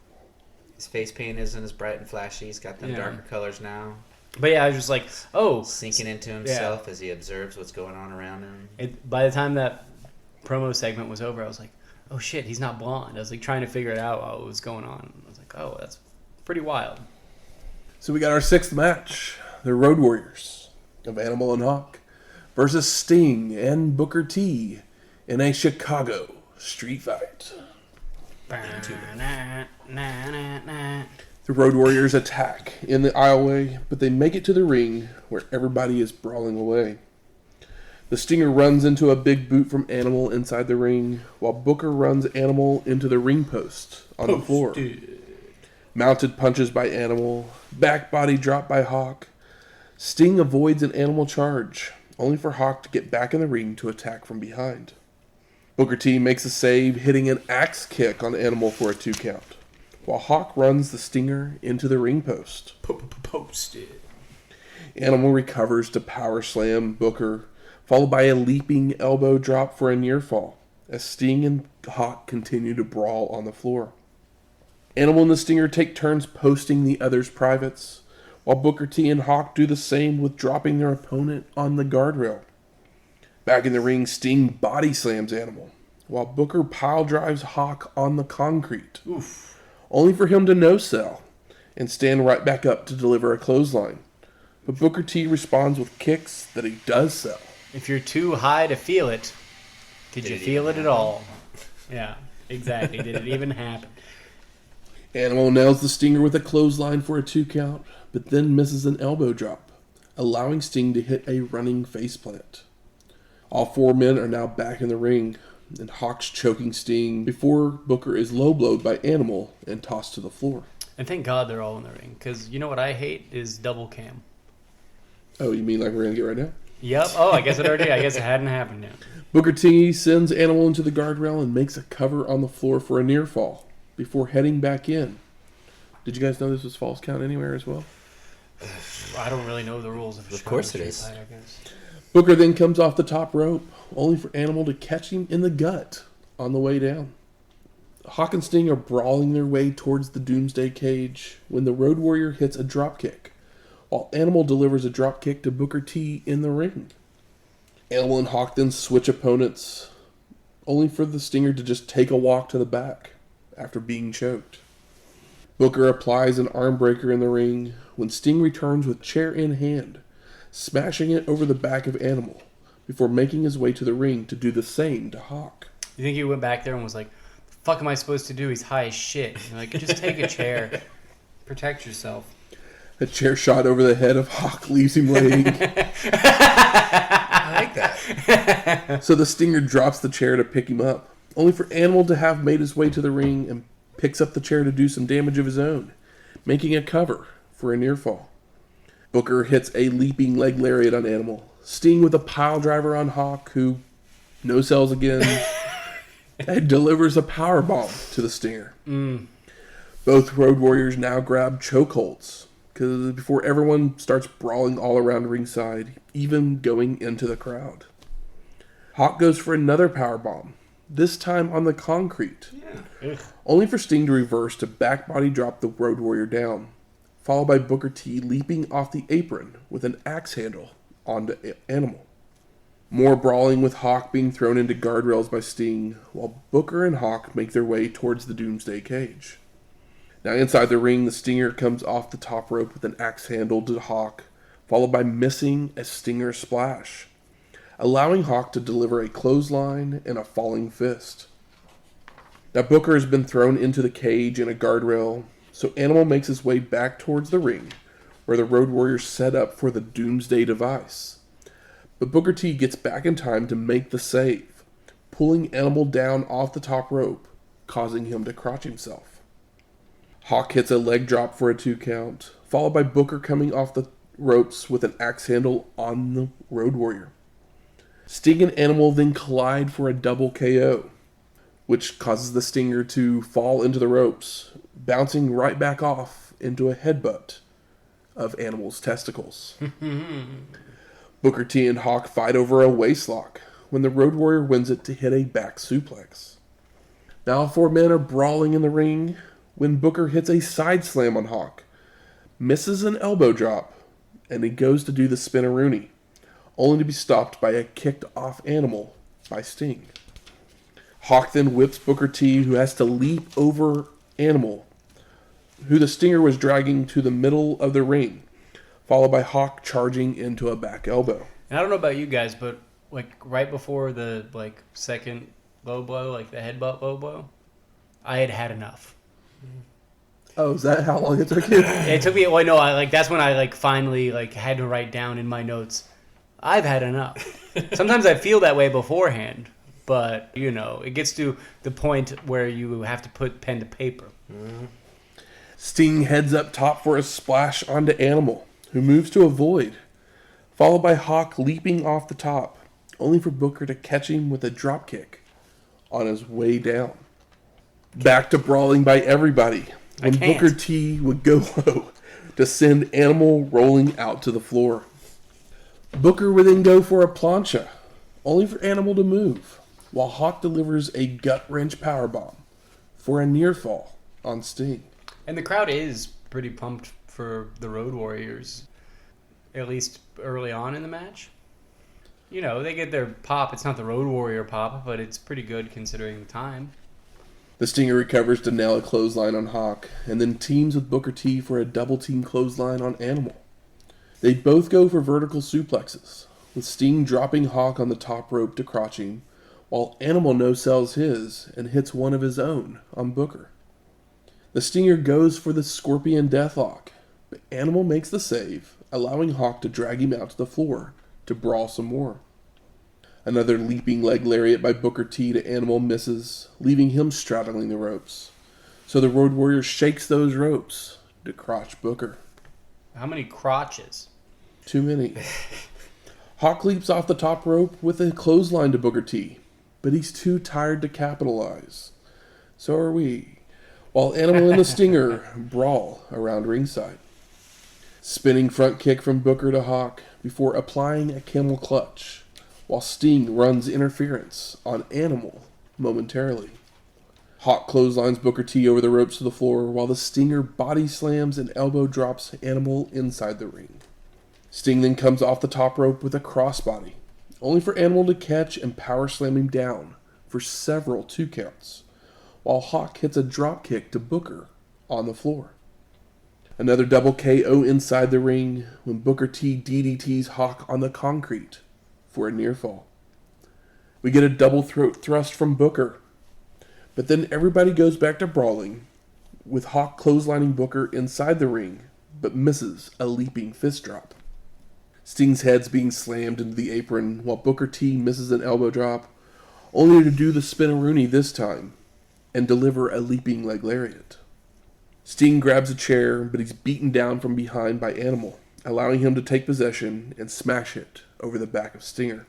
His face paint isn't as bright and flashy. He's got them Yeah. darker colors now. But yeah, I was just like, oh. Sinking into himself as he observes what's going on around him. By the time that promo segment was over, I was like, oh shit, he's not blonde. I was like trying to figure it out what was going on. I was like, oh, that's pretty wild. So we got our 6th match. The Road Warriors of Animal and Hawk versus Sting and Booker T in a Chicago street fight. The Road Warriors attack in the aisleway, but they make it to the ring where everybody is brawling away. The Stinger runs into a big boot from Animal inside the ring, while Booker runs Animal into the ring post on the floor. Mounted punches by Animal, back body drop by Hawk. Sting avoids an Animal charge, only for Hawk to get back in the ring to attack from behind. Booker T makes a save, hitting an axe kick on Animal for a 2 count, while Hawk runs the Stinger into the ring post. Posted. Animal recovers to power slam Booker, followed by a leaping elbow drop for a near fall, as Sting and Hawk continue to brawl on the floor. Animal and the Stinger take turns posting the other's privates, while Booker T and Hawk do the same with dropping their opponent on the guardrail. Back in the ring, Sting body slams Animal, while Booker pile drives Hawk on the concrete. Oof. Only for him to no-sell and stand right back up to deliver a clothesline. But Booker T responds with kicks that he does sell. If you're too high to feel it, did you feel it at all? Yeah, exactly. Did it even happen? Animal nails the Stinger with a clothesline for a 2 count, but then misses an elbow drop, allowing Sting to hit a running faceplant. All 4 men are now back in the ring, and Hawk's choking Sting before Booker is low-blowed by Animal and tossed to the floor. And thank God they're all in the ring, because you know what I hate is double cam. Oh, you mean like we're going to get right now? Yep. Oh, I guess it already. I guess it hadn't happened yet. Booker T sends Animal into the guardrail and makes a cover on the floor for a near fall before heading back in. Did you guys know this was false count anywhere as well? I don't really know the rules of Of course it Street is. Fight, I guess. Booker then comes off the top rope, only for Animal to catch him in the gut on the way down. Hawk and Sting are brawling their way towards the Doomsday cage when the Road Warrior hits a dropkick, while Animal delivers a dropkick to Booker T in the ring. Animal and Hawk then switch opponents, only for the Stinger to just take a walk to the back after being choked. Booker applies an arm breaker in the ring when Sting returns with chair in hand, smashing it over the back of Animal before making his way to the ring to do the same to Hawk. You think he went back there and was like, "The fuck am I supposed to do? He's high as shit." And you're like, just take a chair, protect yourself. A chair shot over the head of Hawk leaves him laying. I like that. So the Stinger drops the chair to pick him up, only for Animal to have made his way to the ring and picks up the chair to do some damage of his own, making a cover for a near fall. Booker hits a leaping leg lariat on Animal. Sting with a pile driver on Hawk, who no sells again, and delivers a power bomb to the Stinger. Both Road Warriors now grab chokeholds, because before everyone starts brawling all around ringside, even going into the crowd. Hawk goes for another power bomb, this time on the concrete, only for Sting to reverse to back body drop the Road Warrior down, followed by Booker T leaping off the apron with an axe handle onto Animal. More brawling with Hawk being thrown into guardrails by Sting, while Booker and Hawk make their way towards the Doomsday cage. Now inside the ring, the Stinger comes off the top rope with an axe handle to Hawk, followed by missing a Stinger splash, allowing Hawk to deliver a clothesline and a falling fist. Now Booker has been thrown into the cage in a guardrail, so Animal makes his way back towards the ring, where the Road Warriors set up for the Doomsday device. But Booker T gets back in time to make the save, pulling Animal down off the top rope, causing him to crotch himself. Hawk hits a leg drop for a 2 count, followed by Booker coming off the ropes with an axe handle on the Road Warrior. Sting and Animal then collide for a double KO, which causes the Stinger to fall into the ropes, bouncing right back off into a headbutt of Animal's testicles. Booker T and Hawk fight over a waistlock when the Road Warrior wins it to hit a back suplex. Now 4 men are brawling in the ring when Booker hits a side slam on Hawk, misses an elbow drop, and he goes to do the spin-a-rooney, only to be stopped by a kicked-off Animal by Sting. Hawk then whips Booker T, who has to leap over Animal, who the Stinger was dragging to the middle of the ring, followed by Hawk charging into a back elbow. And I don't know about you guys, but like right before the second low blow, like the headbutt low blow, I had enough. Oh, is that how long it took you? It took me. Well, no, that's when I finally had to write down in my notes, I've had enough. Sometimes I feel that way beforehand, but it gets to the point where you have to put pen to paper. Sting heads up top for a splash onto Animal, who moves to avoid, followed by Hawk leaping off the top, only for Booker to catch him with a dropkick on his way down. Back to brawling by everybody, when Booker T would go low to send Animal rolling out to the floor. Booker would then go for a plancha, only for Animal to move, while Hawk delivers a gut-wrench powerbomb for a near fall on Sting. And the crowd is pretty pumped for the Road Warriors, at least early on in the match. They get their pop. It's not the Road Warrior pop, but it's pretty good considering the time. The Stinger recovers to nail a clothesline on Hawk, and then teams with Booker T for a double-team clothesline on Animal. They both go for vertical suplexes, with Sting dropping Hawk on the top rope to crotch him, while Animal no-sells his and hits one of his own on Booker. The Stinger goes for the Scorpion Deathlock, but Animal makes the save, allowing Hawk to drag him out to the floor to brawl some more. Another leaping leg lariat by Booker T to Animal misses, leaving him straddling the ropes. So the Road Warrior shakes those ropes to crotch Booker. How many crotches? Too many. Hawk leaps off the top rope with a clothesline to Booker T, but he's too tired to capitalize. So are we. While Animal and the Stinger brawl around ringside. Spinning front kick from Booker to Hawk before applying a camel clutch, while Sting runs interference on Animal momentarily. Hawk clotheslines Booker T over the ropes to the floor, while the Stinger body slams and elbow drops Animal inside the ring. Sting then comes off the top rope with a crossbody, only for Animal to catch and power slam him down for several 2 counts, while Hawk hits a drop kick to Booker on the floor. Another double KO inside the ring when Booker T DDTs Hawk on the concrete for a near fall. We get a double throat thrust from Booker, but then everybody goes back to brawling, with Hawk clotheslining Booker inside the ring, but misses a leaping fist drop. Sting's head's being slammed into the apron, while Booker T misses an elbow drop, only to do the spin-a-rooney this time, and deliver a leaping leg lariat. Sting grabs a chair, but he's beaten down from behind by Animal, allowing him to take possession and smash it over the back of Stinger.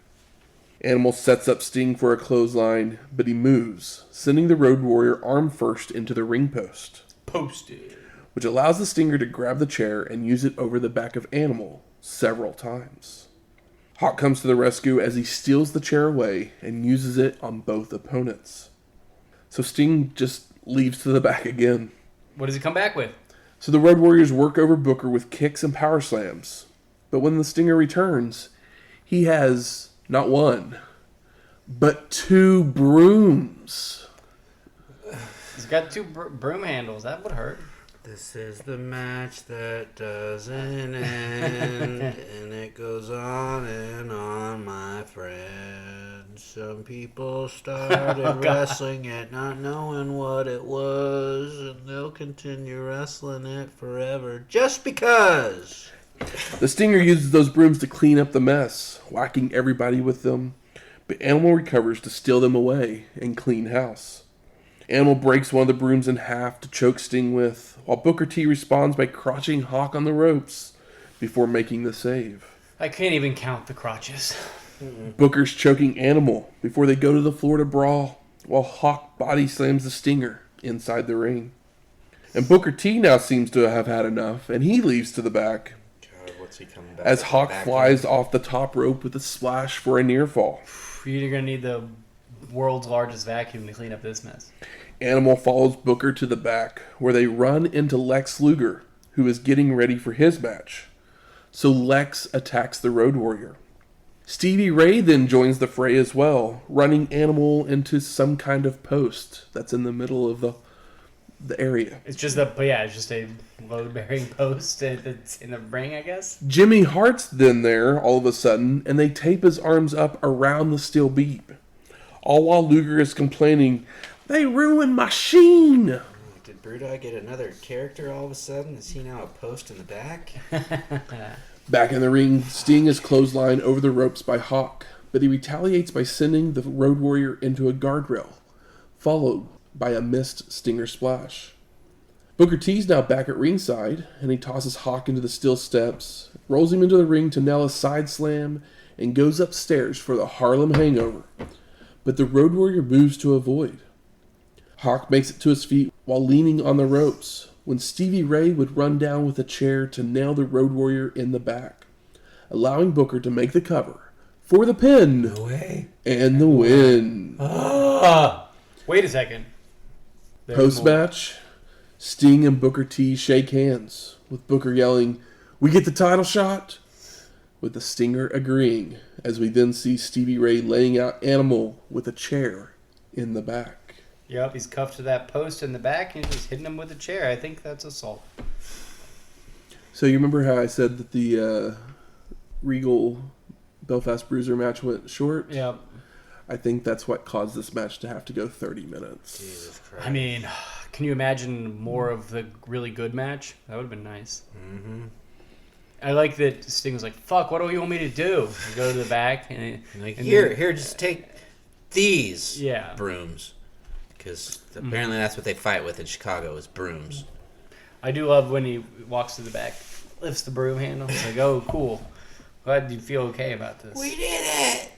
Animal sets up Sting for a clothesline, but he moves, sending the Road Warrior arm first into the ring post. Posted. Which allows the Stinger to grab the chair and use it over the back of Animal several times. Hawk comes to the rescue as he steals the chair away and uses it on both opponents. So Sting just leaves to the back again. What does he come back with? So the Road Warriors work over Booker with kicks and power slams. But when the Stinger returns, he has not one, but 2 brooms. He's got 2 broom handles. That would hurt. This is the match that doesn't end, and it goes on and on, my friend. Some people started wrestling it not knowing what it was, and they'll continue wrestling it forever just because. The Stinger uses those brooms to clean up the mess, whacking everybody with them, but Animal recovers to steal them away and clean house. Animal breaks one of the brooms in half to choke Sting with, while Booker T responds by crotching Hawk on the ropes before making the save. I can't even count the crotches. Booker's choking Animal before they go to the floor to brawl, while Hawk body slams the Stinger inside the ring. And Booker T now seems to have had enough, and he leaves to the back. God, what's he coming back As with Hawk the back flies end? off the top rope with a splash for a near fall. You're going to need the world's largest vacuum to clean up this mess. Animal follows Booker to the back, where they run into Lex Luger, who is getting ready for his match. So Lex attacks the Road Warrior. Stevie Ray then joins the fray as well, running Animal into some kind of post that's in the middle of the area. It's just a load-bearing post that's in the ring, I guess. Jimmy Hart's then there all of a sudden, and they tape his arms up around the steel beam. All while Luger is complaining, "They ruined my sheen!" Did Brewdog get another character all of a sudden? Is he now a post in the back? Back in the ring, Sting is clotheslined over the ropes by Hawk, but he retaliates by sending the Road Warrior into a guardrail, followed by a missed Stinger splash. Booker T's now back at ringside, and he tosses Hawk into the steel steps, rolls him into the ring to nail a side slam, and goes upstairs for the Harlem Hangover. But the Road Warrior moves to avoid. Hawk makes it to his feet while leaning on the ropes, when Stevie Ray would run down with a chair to nail the Road Warrior in the back, allowing Booker to make the cover for the pin No way. and the win. Wait a second. There's Post-match, Sting and Booker T shake hands, with Booker yelling, "We get the title shot?" with the Stinger agreeing, as we then see Stevie Ray laying out Animal with a chair in the back. Yep, he's cuffed to that post in the back and he's just hitting him with a chair. I think that's assault. So you remember how I said that the Regal Belfast Bruiser match went short? Yep. I think that's what caused this match to have to go 30 minutes. Jesus Christ. I mean, can you imagine more of the really good match? That would have been nice. Mm-hmm. I like that Sting was like, "Fuck, what do you want me to do?" You go to the back and Like, and here, then- just take these Yeah. brooms. Because apparently that's what they fight with in Chicago is brooms. I do love when he walks to the back, lifts the broom handle. It's like, "Oh, cool. Glad you feel okay about this." We did it!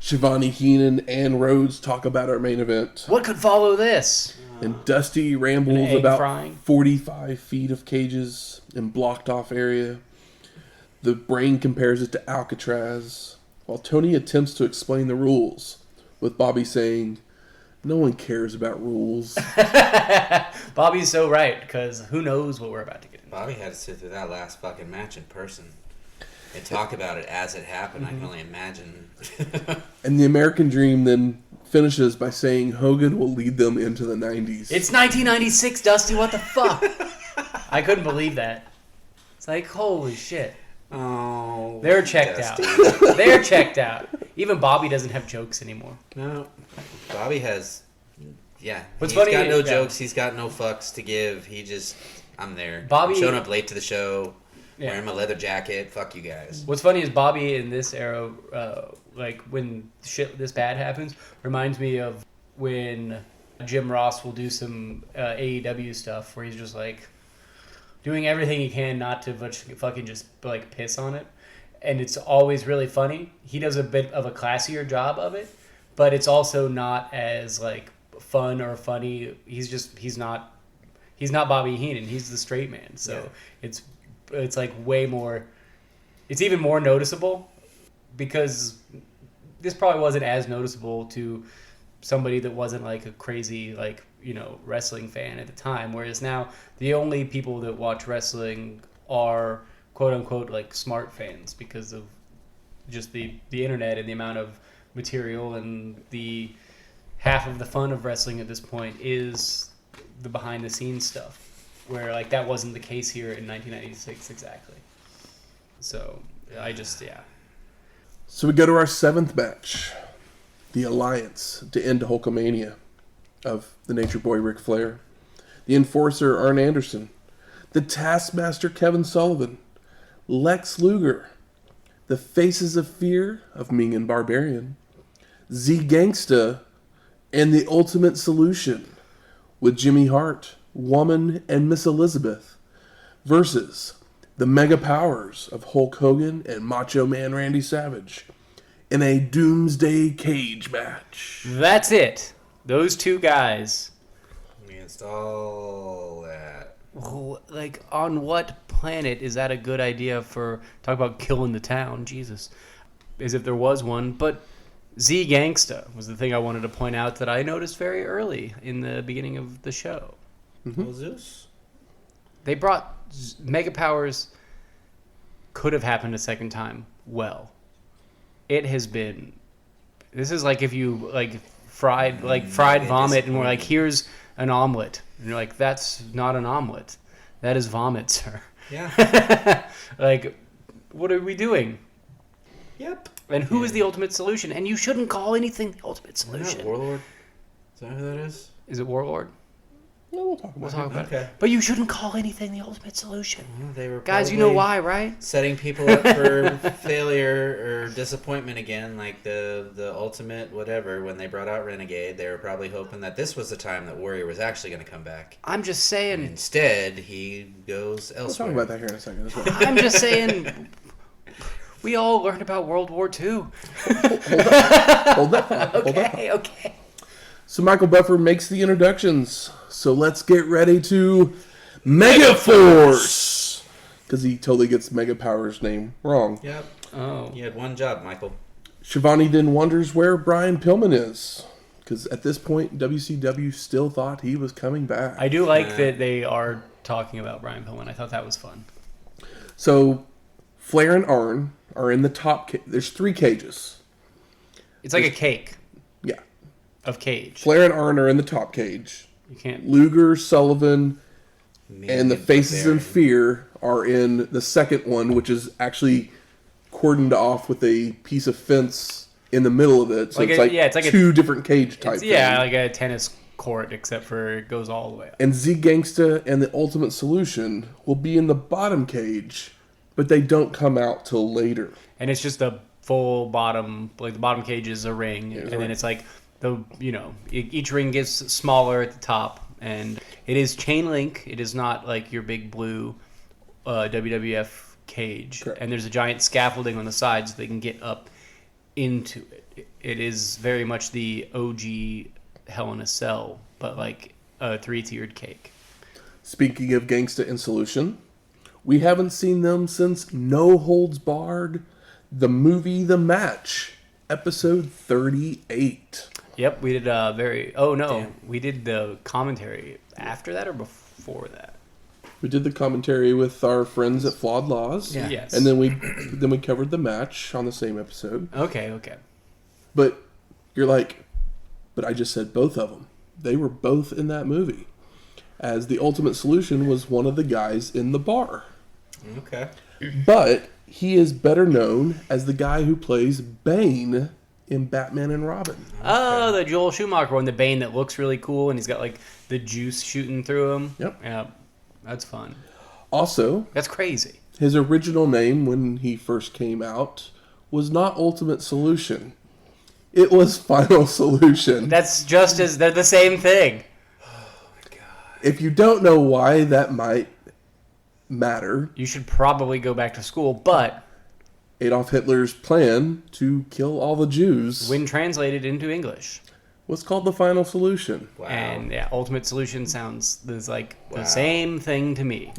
Shivani Heenan and Rhodes talk about our main event. What could follow this? And Dusty rambles An egg about frying. 45 feet of cages and blocked off area. The Brain compares it to Alcatraz, while Tony attempts to explain the rules, with Bobby saying, "No one cares about rules." Bobby's so right, because who knows what we're about to get into. Bobby had to sit through that last fucking match in person and talk about it as it happened. I can only imagine. And the American Dream then finishes by saying Hogan will lead them into the 90s. It's 1996, Dusty. What the fuck? I couldn't believe that. It's like, holy shit. Oh, They're checked Dusty. out. They're checked out. Even Bobby doesn't have jokes anymore. No, Bobby has. Yeah, What's he's funny got no is- jokes. He's got no fucks to give. He just, I'm there. Bobby- I'm showing up late to the show, Yeah. wearing my leather jacket. Fuck you guys. What's funny is Bobby in this era, like when shit this bad happens, reminds me of when Jim Ross will do some AEW stuff where he's just like doing everything he can not to fucking just like piss on it, and it's always really funny. He does a bit of a classier job of it, but it's also not as like fun or funny. He's not Bobby Heenan. He's the straight man. So it's like way more. It's even more noticeable because this probably wasn't as noticeable to somebody that wasn't like a crazy wrestling fan at the time. Whereas now the only people that watch wrestling are quote unquote like smart fans because of just the internet and the amount of material, and the half of the fun of wrestling at this point is the behind the scenes stuff. where like that wasn't the case here in 1996 exactly. So So we go to our 7th match. The Alliance to end Hulkamania of the Nature Boy Ric Flair, the Enforcer Arn Anderson, the Taskmaster Kevin Sullivan, Lex Luger, the Faces of Fear of Meng and Barbarian, Z-Gangsta, and the Ultimate Solution with Jimmy Hart, Woman, and Miss Elizabeth versus the Mega Powers of Hulk Hogan and Macho Man Randy Savage in a Doomsday cage match. That's it. Those two guys. Against all that. Like, on what planet is that a good idea for... Talk about killing the town. Jesus. As if there was one. But Z-Gangsta was the thing I wanted to point out that I noticed very early in the beginning of the show. What was this? They brought Mega Powers... Could have happened a second time. Well, it has been... This is like if you, like, fried vomit and we're like, here's an omelet. And you're like, that's not an omelet. That is vomit, sir. Yeah. Like, what are we doing? Yep. And who is the ultimate solution? And you shouldn't call anything the ultimate solution. Warlord? Is that who that is? Is it Warlord? No, we'll talk about it. It. But you shouldn't call anything the ultimate solution. Well, they were Guys, you know why, right? setting people up for failure or disappointment again, like the ultimate whatever. When they brought out Renegade, they were probably hoping that this was the time that Warrior was actually going to come back. I'm just saying... Instead, he goes We'll elsewhere. talk about that here in a second as well. I'm just saying... We all learned about World War II. Hold that thought. Okay. So Michael Buffer makes the introductions. So let's get ready to Mega Force. Because he totally gets Mega Power's name wrong. Yep. Oh. You had one job, Michael. Shivani then wonders where Brian Pillman is. Because at this point, WCW still thought he was coming back. I do like that they are talking about Brian Pillman. I thought that was fun. So Flair and Arn are in the top. There's 3 cages. It's like a cake Yeah. of cage. Flair and Arn are in the top cage. You can't... Luger, Sullivan, and the Faces in Barbarian. Fear are in the second one, which is actually cordoned off with a piece of fence in the middle of it. So Like it's a- like, yeah, it's like a- 2 different cage type thing. Yeah, like a tennis court, except for it goes all the way up. And Z-Gangsta and the Ultimate Solution will be in the bottom cage, but they don't come out till later. And it's just a full bottom, like the bottom cage is a ring, and then it's like each ring gets smaller at the top, and it is chain link. It is not like your big blue WWF cage. Correct. And there's a giant scaffolding on the sides so they can get up into it. It is very much the OG Hell in a Cell, but like a 3-tiered cake. Speaking of Gangsta and Solution, we haven't seen them since No Holds Barred, the movie The Match, episode 38. Yep, we did Damn. we did the commentary after that or before that? We did the commentary with our friends at Flawed Laws. Yeah. Yes. And then we covered The Match on the same episode. Okay. But you're like, but I just said both of them. They were both in that movie. As the Ultimate Solution was one of the guys in the bar. Okay. But he is better known as the guy who plays Bane in Batman and Robin. Oh, the Joel Schumacher one, the Bane that looks really cool, and he's got like the juice shooting through him. Yep. Yeah, that's fun. Also, That's crazy. his original name when he first came out was not Ultimate Solution. It was Final Solution. That's just as they're the same thing. If you don't know why that might matter, You should probably go back to school, but Adolf Hitler's plan to kill all the Jews when translated into English, was called the Final Solution. Wow. and yeah, Ultimate Solution sounds like Wow. the same thing to me.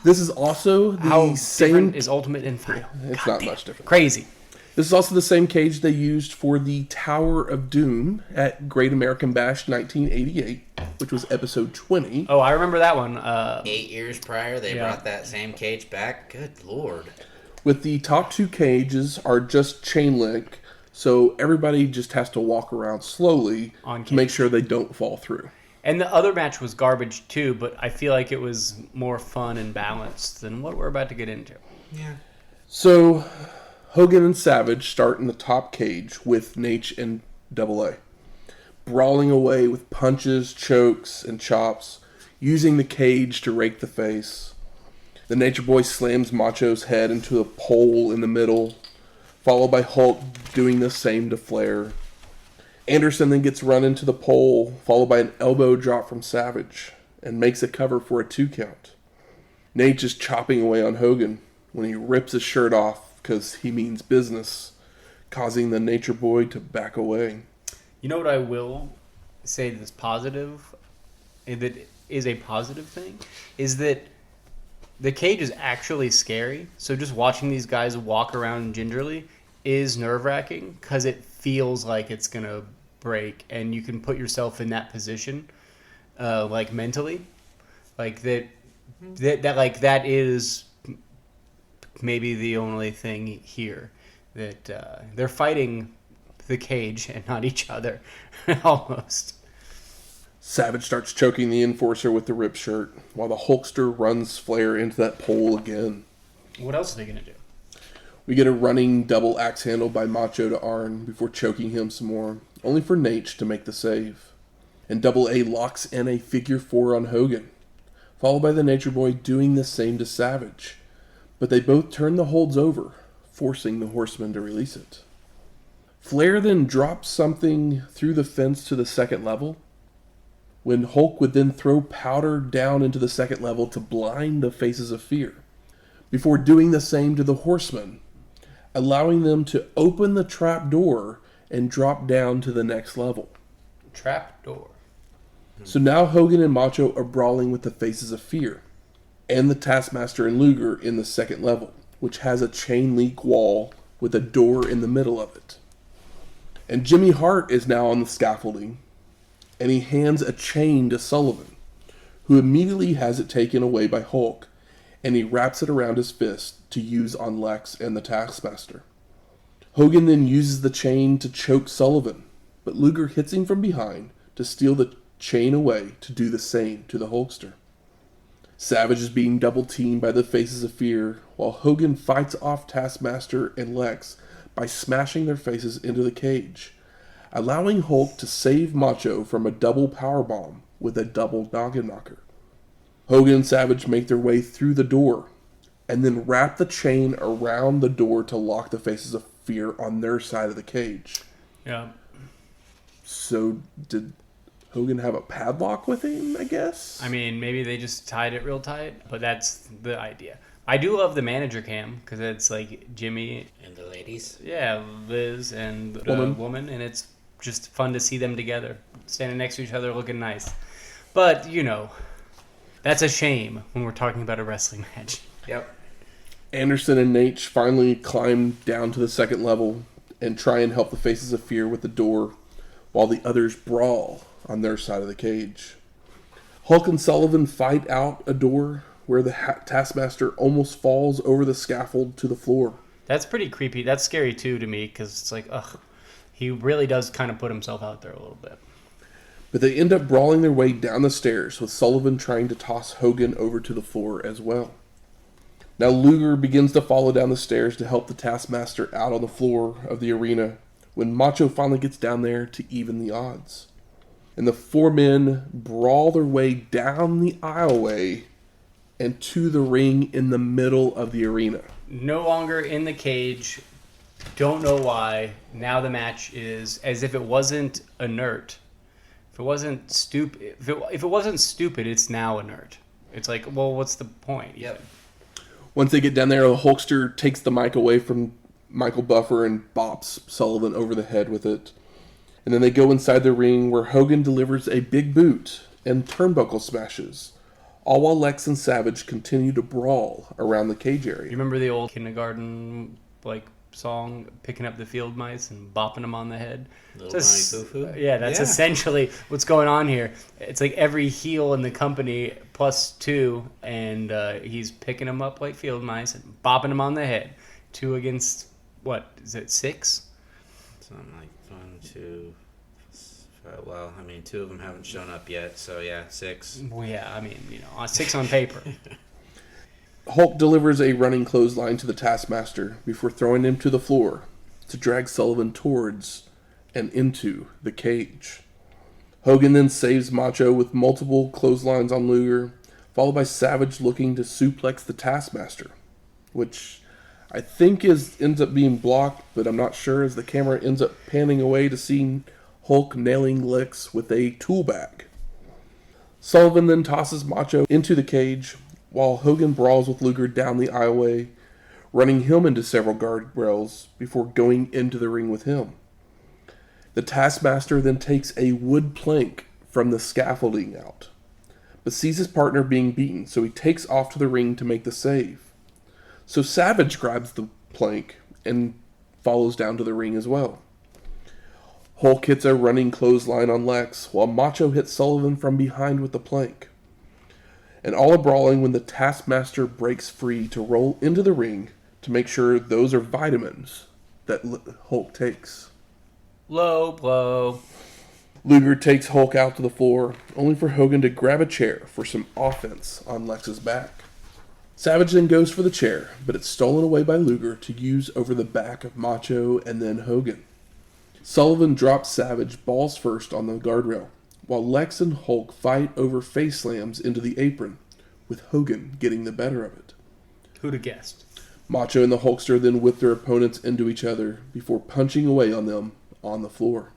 This is also the How same. different is Ultimate and Final? It's not much different. Crazy. This is also the same cage they used for the Tower of Doom at Great American Bash 1988, which was episode 20. Oh, I remember that one. 8 years prior, they Yeah. brought that same cage back. Good lord. With the top 2 cages are just chain link, so everybody just has to walk around slowly On to make sure they don't fall through. And the other match was garbage too, but I feel like it was more fun and balanced than what we're about to get into. Yeah. So, Hogan and Savage start in the top cage with Nate and Double A, brawling away with punches, chokes, and chops, using the cage to rake the face. The Nature Boy slams Macho's head into a pole in the middle, followed by Hulk doing the same to Flair. Anderson then gets run into the pole, followed by an elbow drop from Savage, and makes a cover for a 2 count. Nate is chopping away on Hogan when he rips his shirt off because he means business, causing the Nature Boy to back away. You know what I will say that's positive, and that is a positive thing, is that the cage is actually scary. So just watching these guys walk around gingerly is nerve-wracking because it feels like it's going to break, and you can put yourself in that position, like mentally. Like that is maybe the only thing here, that they're fighting the cage and not each other, almost. Savage starts choking the Enforcer with the rip shirt, while the Hulkster runs Flair into that pole again. What else are they going to do? We get a running double axe handle by Macho to Arn before choking him some more, only for Nate to make the save. And Double A locks in a figure 4 on Hogan, followed by the Nature Boy doing the same to Savage. But they both turn the holds over, forcing the Horseman to release it. Flair then drops something through the fence to the second level, when Hulk would then throw powder down into the second level to blind the Faces of Fear, before doing the same to the Horseman, allowing them to open the trap door and drop down to the next level. Trap door. So now Hogan and Macho are brawling with the Faces of Fear, and the Taskmaster and Luger in the second level, which has a chain link wall with a door in the middle of it. And Jimmy Hart is now on the scaffolding, and he hands a chain to Sullivan, who immediately has it taken away by Hulk, and he wraps it around his fist to use on Lex and the Taskmaster. Hogan then uses the chain to choke Sullivan, but Luger hits him from behind to steal the chain away to do the same to the Hulkster. Savage is being double-teamed by the Faces of Fear, while Hogan fights off Taskmaster and Lex by smashing their faces into the cage, allowing Hulk to save Macho from a double powerbomb with a double noggin knocker. Hogan and Savage make their way through the door, and then wrap the chain around the door to lock the Faces of Fear on their side of the cage. Yeah. So, did Hogan have a padlock with him, I guess? I mean, maybe they just tied it real tight, but that's the idea. I do love the manager cam, because it's like Jimmy And the ladies. Yeah, Liz and the woman, and it's just fun to see them together, standing next to each other, looking nice. But, you know, that's a shame when we're talking about a wrestling match. Yep. Anderson and Nate finally climb down to the second level and try and help the Faces of Fear with the door, while the others brawl on their side of the cage. Hulk and Sullivan fight out a door where the Taskmaster almost falls over the scaffold to the floor. That's pretty creepy. That's scary, too, to me, because it's like, ugh, he really does kind of put himself out there a little bit. But they end up brawling their way down the stairs, with Sullivan trying to toss Hogan over to the floor as well. Now Luger begins to follow down the stairs to help the Taskmaster out on the floor of the arena, when Macho finally gets down there to even the odds. And the 4 men brawl their way down the aisleway and to the ring in the middle of the arena. No longer in the cage. Don't know why. Now the match is as if it wasn't inert. If it wasn't stupid, if it wasn't stupid, it's now inert. It's like, well, what's the point? Yep. Once they get down there, the Hulkster takes the mic away from Michael Buffer and bops Sullivan over the head with it. And then they go inside the ring, where Hogan delivers a big boot and turnbuckle smashes, all while Lex and Savage continue to brawl around the cage area. You remember the old kindergarten song, picking up the field mice and bopping them on the head? Little Johnny Foo-Foo? Yeah, that's essentially what's going on here. It's like every heel in the company plus 2, and he's picking them up like field mice and bopping them on the head. 2 against, what, is it 6? Something like 1, 2, Well, I mean, 2 of them haven't shown up yet, so yeah, 6. Well, yeah, I mean, 6 on paper. Hulk delivers a running clothesline to the Taskmaster before throwing him to the floor to drag Sullivan towards and into the cage. Hogan then saves Macho with multiple clotheslines on Luger, followed by Savage looking to suplex the Taskmaster, which I think ends up being blocked, but I'm not sure, as the camera ends up panning away to see Hulk nailing Lex with a tool bag. Sullivan then tosses Macho into the cage, while Hogan brawls with Luger down the aisleway, running him into several guardrails before going into the ring with him. The Taskmaster then takes a wood plank from the scaffolding out, but sees his partner being beaten, so he takes off to the ring to make the save. So Savage grabs the plank and follows down to the ring as well. Hulk hits a running clothesline on Lex, while Macho hits Sullivan from behind with the plank. And all are brawling when the Taskmaster breaks free to roll into the ring to make sure those are vitamins that Hulk takes. Low blow. Luger takes Hulk out to the floor, only for Hogan to grab a chair for some offense on Lex's back. Savage then goes for the chair, but it's stolen away by Luger to use over the back of Macho and then Hogan. Sullivan drops Savage balls first on the guardrail, while Lex and Hulk fight over face slams into the apron, with Hogan getting the better of it. Who'd have guessed? Macho and the Hulkster then whip their opponents into each other before punching away on them on the floor.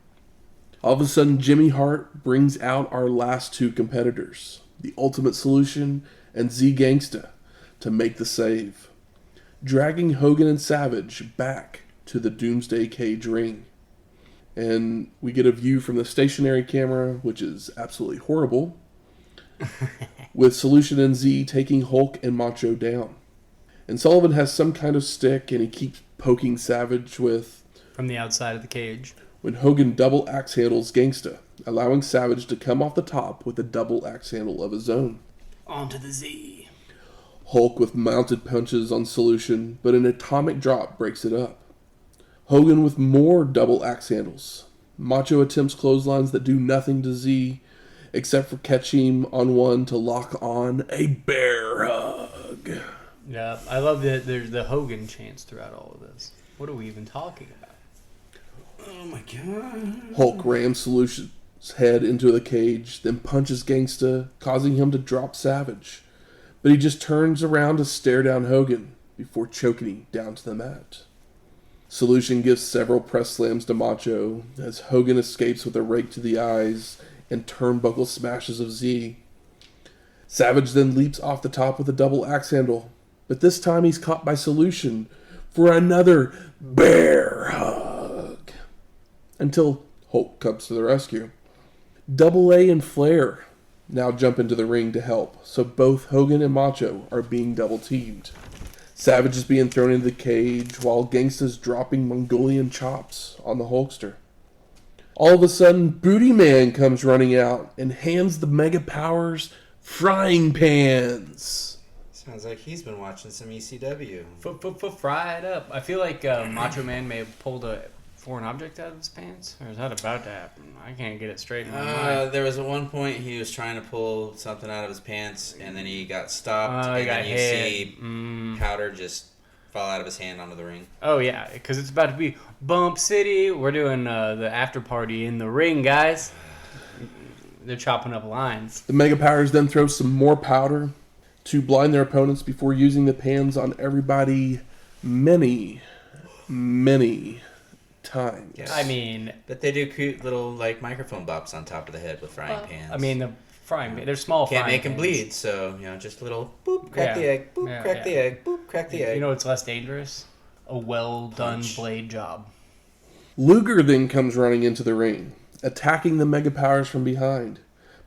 All of a sudden, Jimmy Hart brings out our last 2 competitors, the Ultimate Solution and Z-Gangsta, to make the save, dragging Hogan and Savage back to the Doomsday cage ring. And we get a view from the stationary camera, which is absolutely horrible, with Solution and Z taking Hulk and Macho down. And Sullivan has some kind of stick, and he keeps poking Savage with... from the outside of the cage. When Hogan double axe handles Gangsta, allowing Savage to come off the top with a double axe handle of his own. Onto the Z. Hulk with mounted punches on Solution, but an atomic drop breaks it up. Hogan with more double axe handles. Macho attempts clotheslines that do nothing to Z, except for catching him on one to lock on a bear hug. Yeah, I love that there's the Hogan chants throughout all of this. What are we even talking about? Oh my god. Hulk rams Solution's head into the cage, then punches Gangsta, causing him to drop Savage. But he just turns around to stare down Hogan before choking him down to the mat. Solution gives several press slams to Macho as Hogan escapes with a rake to the eyes and turnbuckle smashes of Z. Savage then leaps off the top with a double axe handle, but this time he's caught by Solution for another bear hug. Until Hulk comes to the rescue. Double A and Flair now jump into the ring to help, so both Hogan and Macho are being double teamed. Savage is being thrown into the cage while Gangsta's dropping Mongolian chops on the Hulkster. All of a sudden, Booty Man comes running out and hands the Mega Powers frying pans. Sounds like he's been watching some ECW. Fry it up. I feel like Macho Man may have pulled a foreign object out of his pants, or is that about to happen? I can't get it straight in my mind. There was at one point he was trying to pull something out of his pants, and then he got stopped, and then you see powder just fall out of his hand onto the ring. Oh yeah, because it's about to be Bump City. We're doing the after party in the ring, guys. They're chopping up lines. The Mega Powers then throw some more powder to blind their opponents before using the pans on everybody many times. Yes. I mean, but they do cute little like microphone bops on top of the head with frying pans. I mean, the frying pan, they're small. Can't frying make them pans. bleed, so just a little boop, crack the egg, boop, crack the egg, boop, crack the egg. You know what's less dangerous? A well done Punch. blade job. Luger then comes running into the ring, attacking the Mega Powers from behind,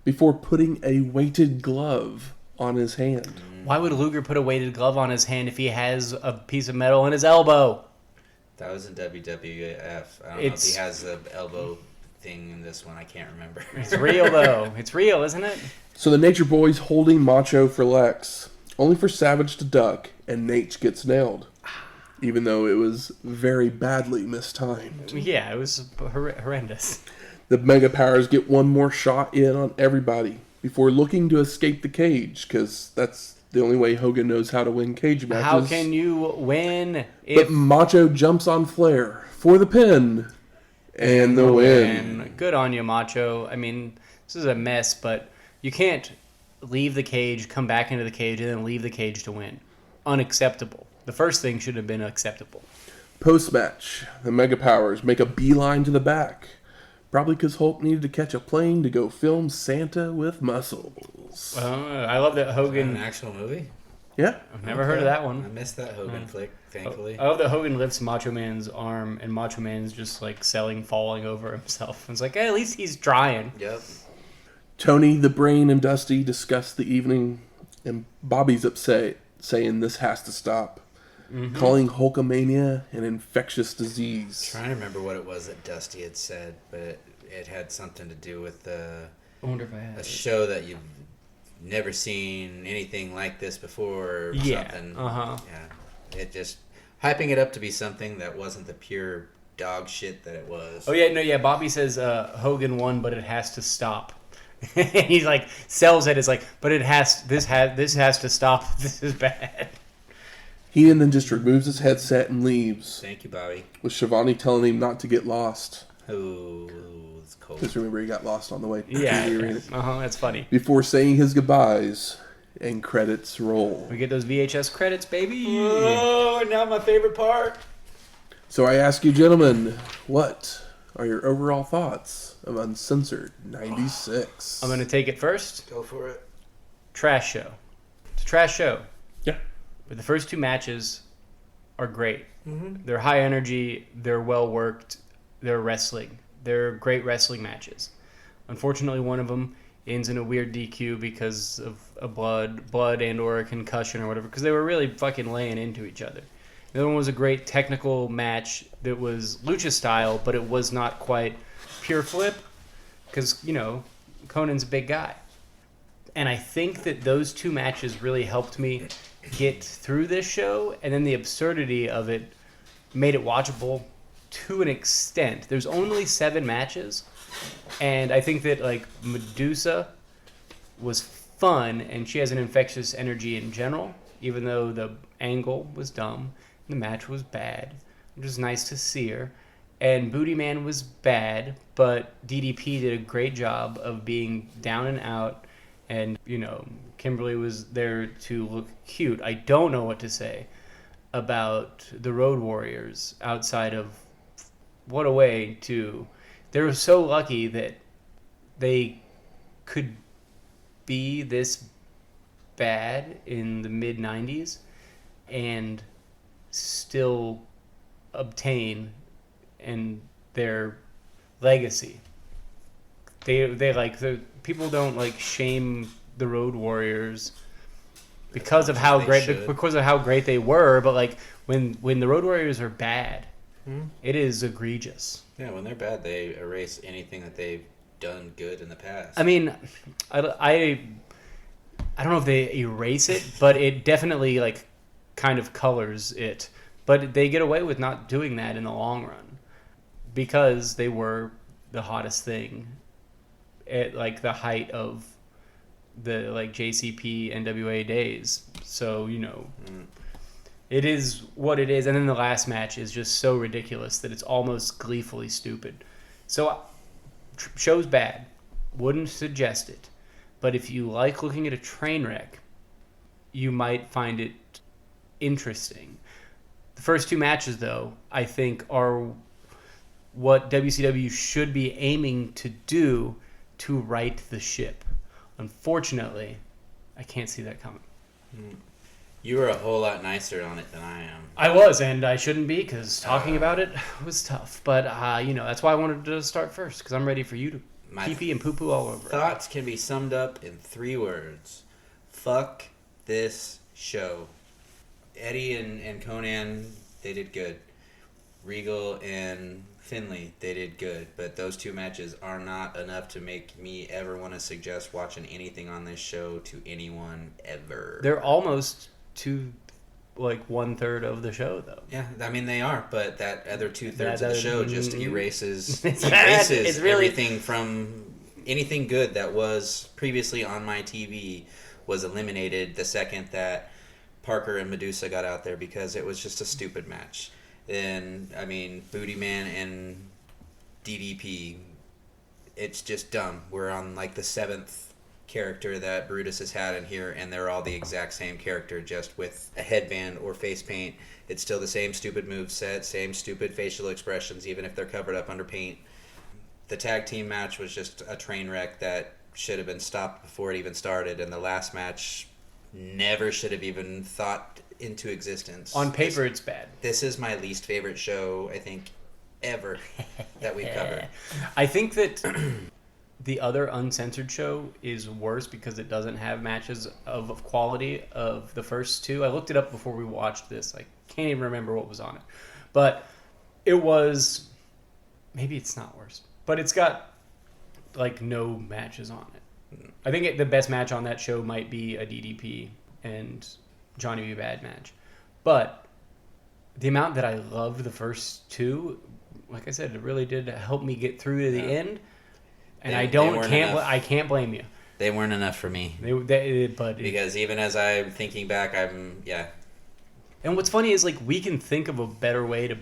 before putting a weighted glove on his hand. Why would Luger put a weighted glove on his hand if he has a piece of metal in his elbow? That was in WWF. I don't know if he has the elbow thing in this one. I can't remember. It's real, though. It's real, isn't it? So the Nature Boy's holding Macho for Lex, only for Savage to duck, and Nate gets nailed. Even though it was very badly mistimed. Yeah, it was horrendous. The Mega Powers get one more shot in on everybody before looking to escape the cage, because that's the only way Hogan knows how to win cage matches. How can you win But Macho jumps on Flair for the pin and the win. Good on you, Macho. I mean, this is a mess, but you can't leave the cage, come back into the cage, and then leave the cage to win. Unacceptable. The first thing should have been acceptable. Post-match, the Mega Powers make a beeline to the back. Probably because Hulk needed to catch a plane to go film Santa with muscles. I love that Hogan... Is that an actual movie? Yeah. I've never heard of that one. I missed that Hogan flick, thankfully. I love that Hogan lifts Macho Man's arm, and Macho Man's just like falling over himself. It's like, hey, at least he's trying. Yep. Tony, the Brain, and Dusty discuss the evening, and Bobby's upset, saying this has to stop. Calling Hulkamania an infectious disease. Trying to remember what it was that Dusty had said, but it had something to do with I wonder if I had a show that you've never seen anything like this before or something. Yeah. It just hyping it up to be something that wasn't the pure dog shit that it was. Oh yeah, Bobby says Hogan won, but it has to stop. He's like sells it as like, but this has to stop. This is bad. Heenan then just removes his headset and leaves, Thank you, Bobby. with Shivani telling him not to get lost. Oh, it's cold. Because remember, he got lost on the way to Yeah, the arena. that's funny. Before saying his goodbyes, and credits roll. We get those VHS credits, baby. Oh, now my favorite part. So I ask you, gentlemen, what are your overall thoughts of Uncensored 96? I'm gonna take it first. Go for it. Trash show. It's a trash show. Yeah. But the first two matches are great. They're high energy. They're well worked. They're wrestling. They're great wrestling matches. Unfortunately, one of them ends in a weird DQ because of a blood and or a concussion or whatever. Because they were really fucking laying into each other. The other one was a great technical match that was lucha style, but it was not quite pure flip. Because Konnan's a big guy, and I think that those two matches really helped me get through this show, and then the absurdity of it made it watchable to an extent. There's only 7 matches, and I think that like Madusa was fun, and she has an infectious energy in general, even though the angle was dumb, the match was bad. It was nice to see her. And Booty Man was bad, but DDP did a great job of being down and out, and Kimberly was there to look cute. I don't know what to say about the Road Warriors outside of what a way to... They were so lucky that they could be this bad in the mid-90s and still obtain and their legacy. They like the people don't like shame the Road Warriors because of how great they were, but like when the Road Warriors are bad, it is egregious. Yeah, when they're bad, they erase anything that they've done good in the past. I mean, I don't know if they erase it, but it definitely like kind of colors it. But they get away with not doing that in the long run because they were the hottest thing at like the height of the like JCP NWA days. So it is what it is. And then the last match is just so ridiculous that it's almost gleefully stupid. So show's bad. Wouldn't suggest it. But if you like looking at a train wreck, you might find it interesting. The first two matches, though, I think are what WCW should be aiming to do to right the ship. Unfortunately, I can't see that coming. You were a whole lot nicer on it than I am. I was, and I shouldn't be, because talking about it was tough. But, that's why I wanted to start first, because I'm ready for you to pee-pee and poo-poo all over. Thoughts can be summed up in 3 words. Fuck this show. Eddie and Konnan, they did good. Regal and Finlay, they did good. But those 2 matches are not enough to make me ever want to suggest watching anything on this show to anyone ever. They're almost to like 1/3 of the show, though. Yeah, I mean they are, but that other 2/3 of the That show other- just erases It's really- everything from anything good that was previously on my TV was eliminated the second that Parker and Madusa got out there because it was just a stupid match. And I mean, Booty Man and DDP, it's just dumb. We're on like the 7th character that Brutus has had in here, and they're all the exact same character, just with a headband or face paint. It's still the same stupid moveset, same stupid facial expressions, even if they're covered up under paint. The tag team match was just a train wreck that should have been stopped before it even started, and the last match never should have even thought into existence. On paper, it's bad. This is my least favorite show, I think, ever that we've covered. I think that the other Uncensored show is worse because it doesn't have matches of quality of the first two. I looked it up before we watched this. I can't even remember what was on it. But it was... Maybe it's not worse. But it's got, like, no matches on it. I think the best match on that show might be a DDP and Johnny B. Bad match. But the amount that I loved the first two, like I said, it really did help me get through to the end. And I can't blame you. They weren't enough for me. Because even as I'm thinking back, And what's funny is, like, we can think of a better way to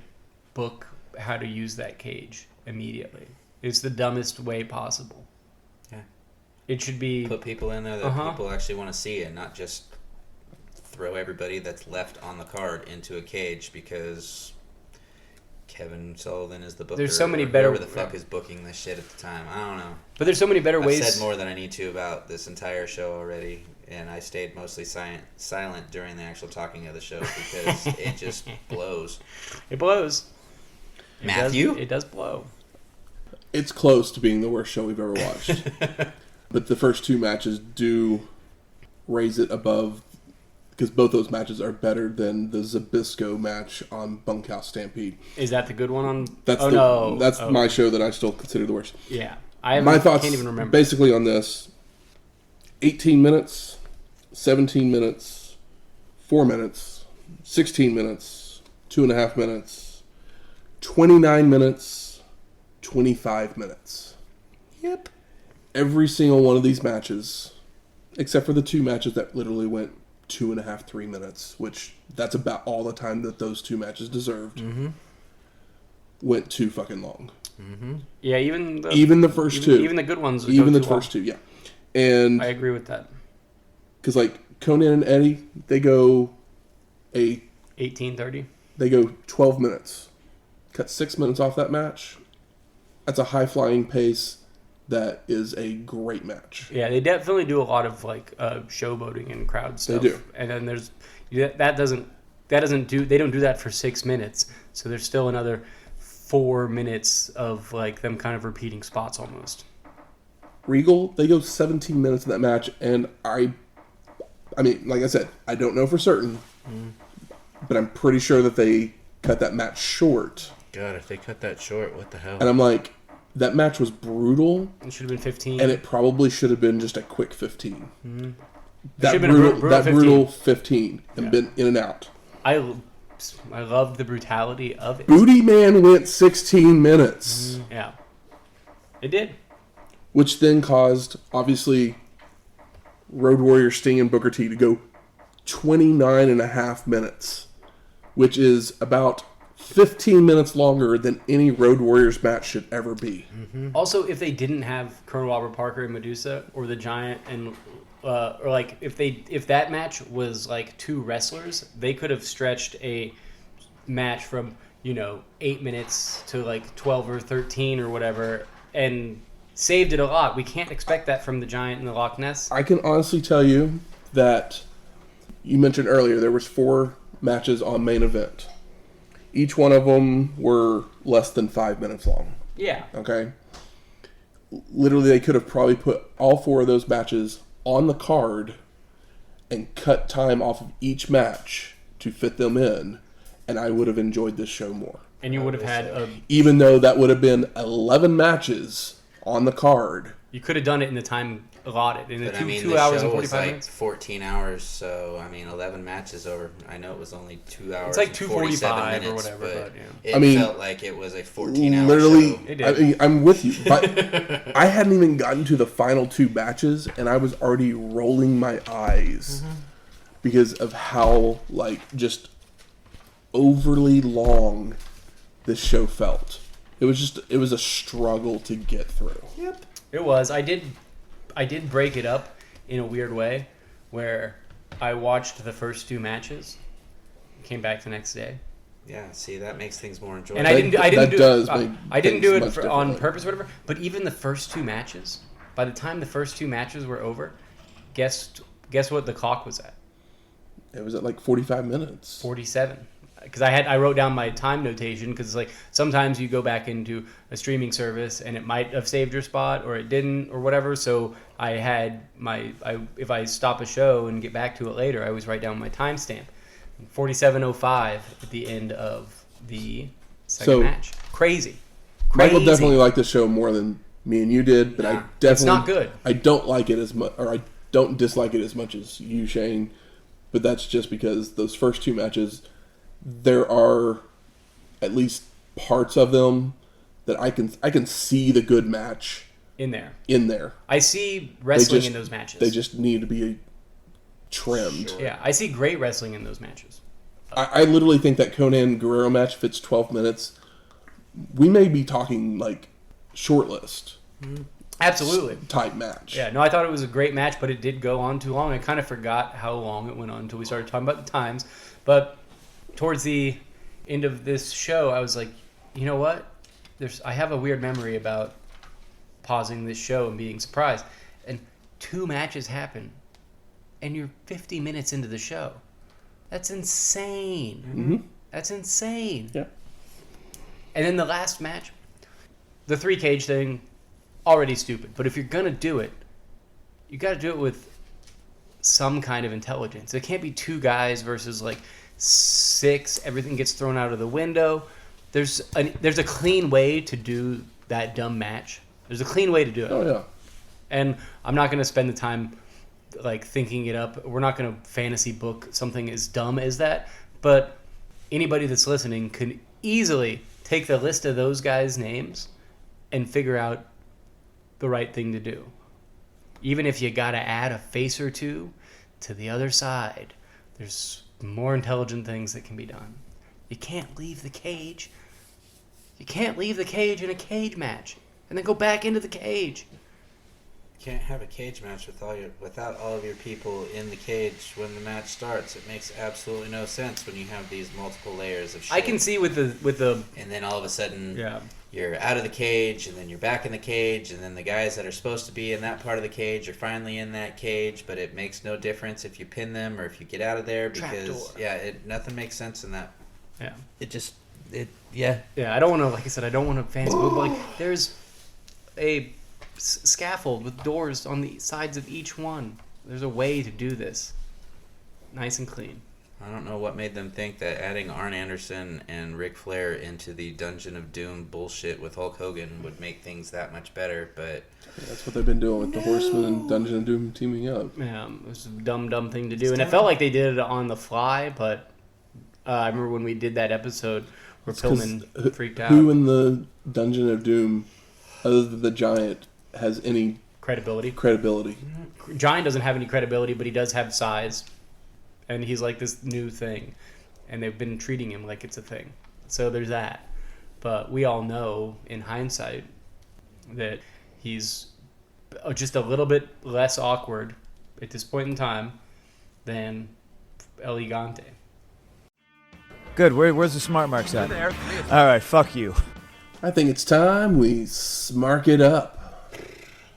book how to use that cage immediately. It's the dumbest way possible. Yeah. It should be... Put people in there that people actually want to see and not just throw everybody that's left on the card into a cage because Kevin Sullivan is the booker. There's so many better... Whoever the fuck is booking this shit at the time. I don't know. But there's so many better ways... I've said more than I need to about this entire show already, and I stayed mostly silent during the actual talking of the show because it just blows. It blows. Matthew? It does blow. It's close to being the worst show we've ever watched. But the first two matches do raise it above, because both those matches are better than the Zbyszko match on Bunkhouse Stampede. Is that the good one on... That's my show that I still consider the worst. Yeah. My thoughts can't even remember. Basically on this, 18 minutes, 17 minutes, 4 minutes, 16 minutes, 2.5 minutes, 29 minutes, 25 minutes. Yep. Every single one of these matches, except for the two matches that literally went 2.5, 3 minutes, which that's about all the time that those two matches deserved, went too fucking long. Mm-hmm. Yeah, even the first two. Even the good ones. Even the first two, yeah. And I agree with that. Because, like, Konnan and Eddie, they go 18:30. They go 12 minutes. Cut 6 minutes off that match. That's a high-flying pace. That is a great match. Yeah, they definitely do a lot of like showboating and crowd stuff. They do. And then there's they don't do that for 6 minutes. So there's still another 4 minutes of like them kind of repeating spots almost. Regal, they go 17 minutes in that match, and I mean, like I said, I don't know for certain, but I'm pretty sure that they cut that match short. God, if they cut that short, what the hell? And I'm like, that match was brutal. It should have been 15. And it probably should have been just a quick 15. Mm-hmm. That brutal 15 and been in and out. I loved the brutality of it. Booty Man went 16 minutes. Yeah. It did. Which then caused, obviously, Road Warrior, Sting, and Booker T to go 29.5 minutes. Which is about 15 minutes longer than any Road Warriors match should ever be. Mm-hmm. Also, if they didn't have Colonel Robert Parker and Madusa, or the Giant, and or like if that match was like two wrestlers, they could have stretched a match from 8 minutes to like 12 or 13 or whatever, and saved it a lot. We can't expect that from the Giant and the Loch Ness. I can honestly tell you that you mentioned earlier there was 4 matches on main event. Each one of them were less than 5 minutes long. Yeah. Okay? Literally, they could have probably put all 4 of those matches on the card and cut time off of each match to fit them in, and I would have enjoyed this show more. And you would have had even though that would have been 11 matches on the card, You could have done it in the time allotted. In But two the hours show and 45 was like minutes. 14 hours, so 11 matches over. I know it was only 2 hours. It's like and 47 2:45 minutes, or whatever. But yeah. it felt like it was a 14-hour literally, show. It did. I'm with you, but I hadn't even gotten to the final 2 matches, and I was already rolling my eyes because of how just overly long this show felt. It was a struggle to get through. Yep. It was. I did break it up in a weird way where I watched the first 2 matches, came back the next day. Yeah, see, that makes things more enjoyable. And I didn't do make it things much on differently. purpose or whatever, but even the first 2 matches, by the time the first 2 matches were over, guess what the clock was at? It was at 45 minutes. 47. Because I wrote down my time notation because sometimes you go back into a streaming service and it might have saved your spot or it didn't or whatever. So I had if I stop a show and get back to it later, I always write down my timestamp. 47:05 at the end of the second match. Crazy. Michael definitely liked the show more than me and you did, but I definitely it's not good. I don't like it as much, or I don't dislike it as much as you, Shane. But that's just because those first 2 matches, there are at least parts of them that I can see the good match in there. I see wrestling in those matches. They just need to be trimmed. Sure. Yeah, I see great wrestling in those matches. I literally think that Konnan Guerrero match fits 12 minutes. We may be talking short list. Absolutely. Type match. Yeah, no, I thought it was a great match, but it did go on too long. I kind of forgot how long it went on until we started talking about the times. But towards the end of this show, I was like, you know what? I have a weird memory about pausing this show and being surprised. And 2 matches happen, and you're 50 minutes into the show. That's insane. Mm-hmm. That's insane. Yeah. And then the last match, the 3-cage thing, already stupid. But if you're going to do it, you got to do it with some kind of intelligence. It can't be 2 guys versus 6. Everything gets thrown out of the window. There's a clean way to do that dumb match. There's a clean way to do it. Oh, yeah. And I'm not going to spend the time thinking it up. We're not going to fantasy book something as dumb as that. But anybody that's listening can easily take the list of those guys' names and figure out the right thing to do. Even if you got to add a face or 2 to the other side, there's more intelligent things that can be done. You can't leave the cage. You can't leave the cage in a cage match and then go back into the cage. You can't have a cage match without all of your people in the cage when the match starts. It makes absolutely no sense when you have these multiple layers of shit. I can see with the and then all of a sudden yeah. You're out of the cage, and then you're back in the cage, and then the guys that are supposed to be in that part of the cage are finally in that cage, but it makes no difference if you pin them or if you get out of there because nothing makes sense in that. Yeah. Yeah. Yeah, I don't want to, like I said, I don't want to fancy, but there's a scaffold with doors on the sides of each one. There's a way to do this. Nice and clean. I don't know what made them think that adding Arn Anderson and Ric Flair into the Dungeon of Doom bullshit with Hulk Hogan would make things that much better, but... That's what they've been doing with the Horsemen and Dungeon of Doom teaming up. Yeah, it was a dumb thing to do. And it felt like they did it on the fly, but I remember when we did that episode where Pillman freaked out. Who in the Dungeon of Doom, other than the Giant, has any credibility? Giant doesn't have any credibility, but he does have size. And he's like this new thing. And they've been treating him like it's a thing. So there's that. But we all know, in hindsight, that he's just a little bit less awkward at this point in time than El Gigante. Good. Where's the smart marks at? All right, fuck you. I think it's time we smark it up.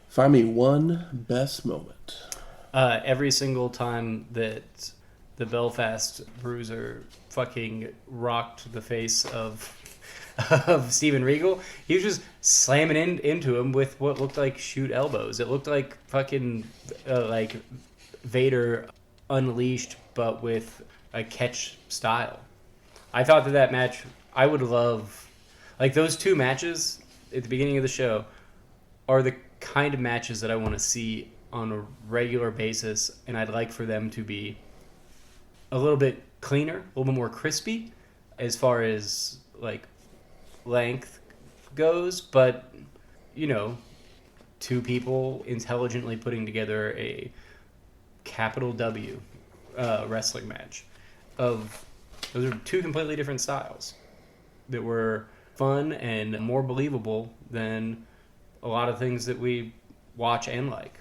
Find me one best moment. Every single time that the Belfast Bruiser fucking rocked the face of Steven Regal, he was just slamming into him with what looked like shoot elbows. It looked like fucking like Vader unleashed, but with a catch style. I thought that match, I would love, like those 2 matches at the beginning of the show are the kind of matches that I want to see on a regular basis, and I'd like for them to be a little bit cleaner, a little bit more crispy as far as like length goes, but two people intelligently putting together a capital W wrestling match. Those are two completely different styles that were fun and more believable than a lot of things that we watch and like.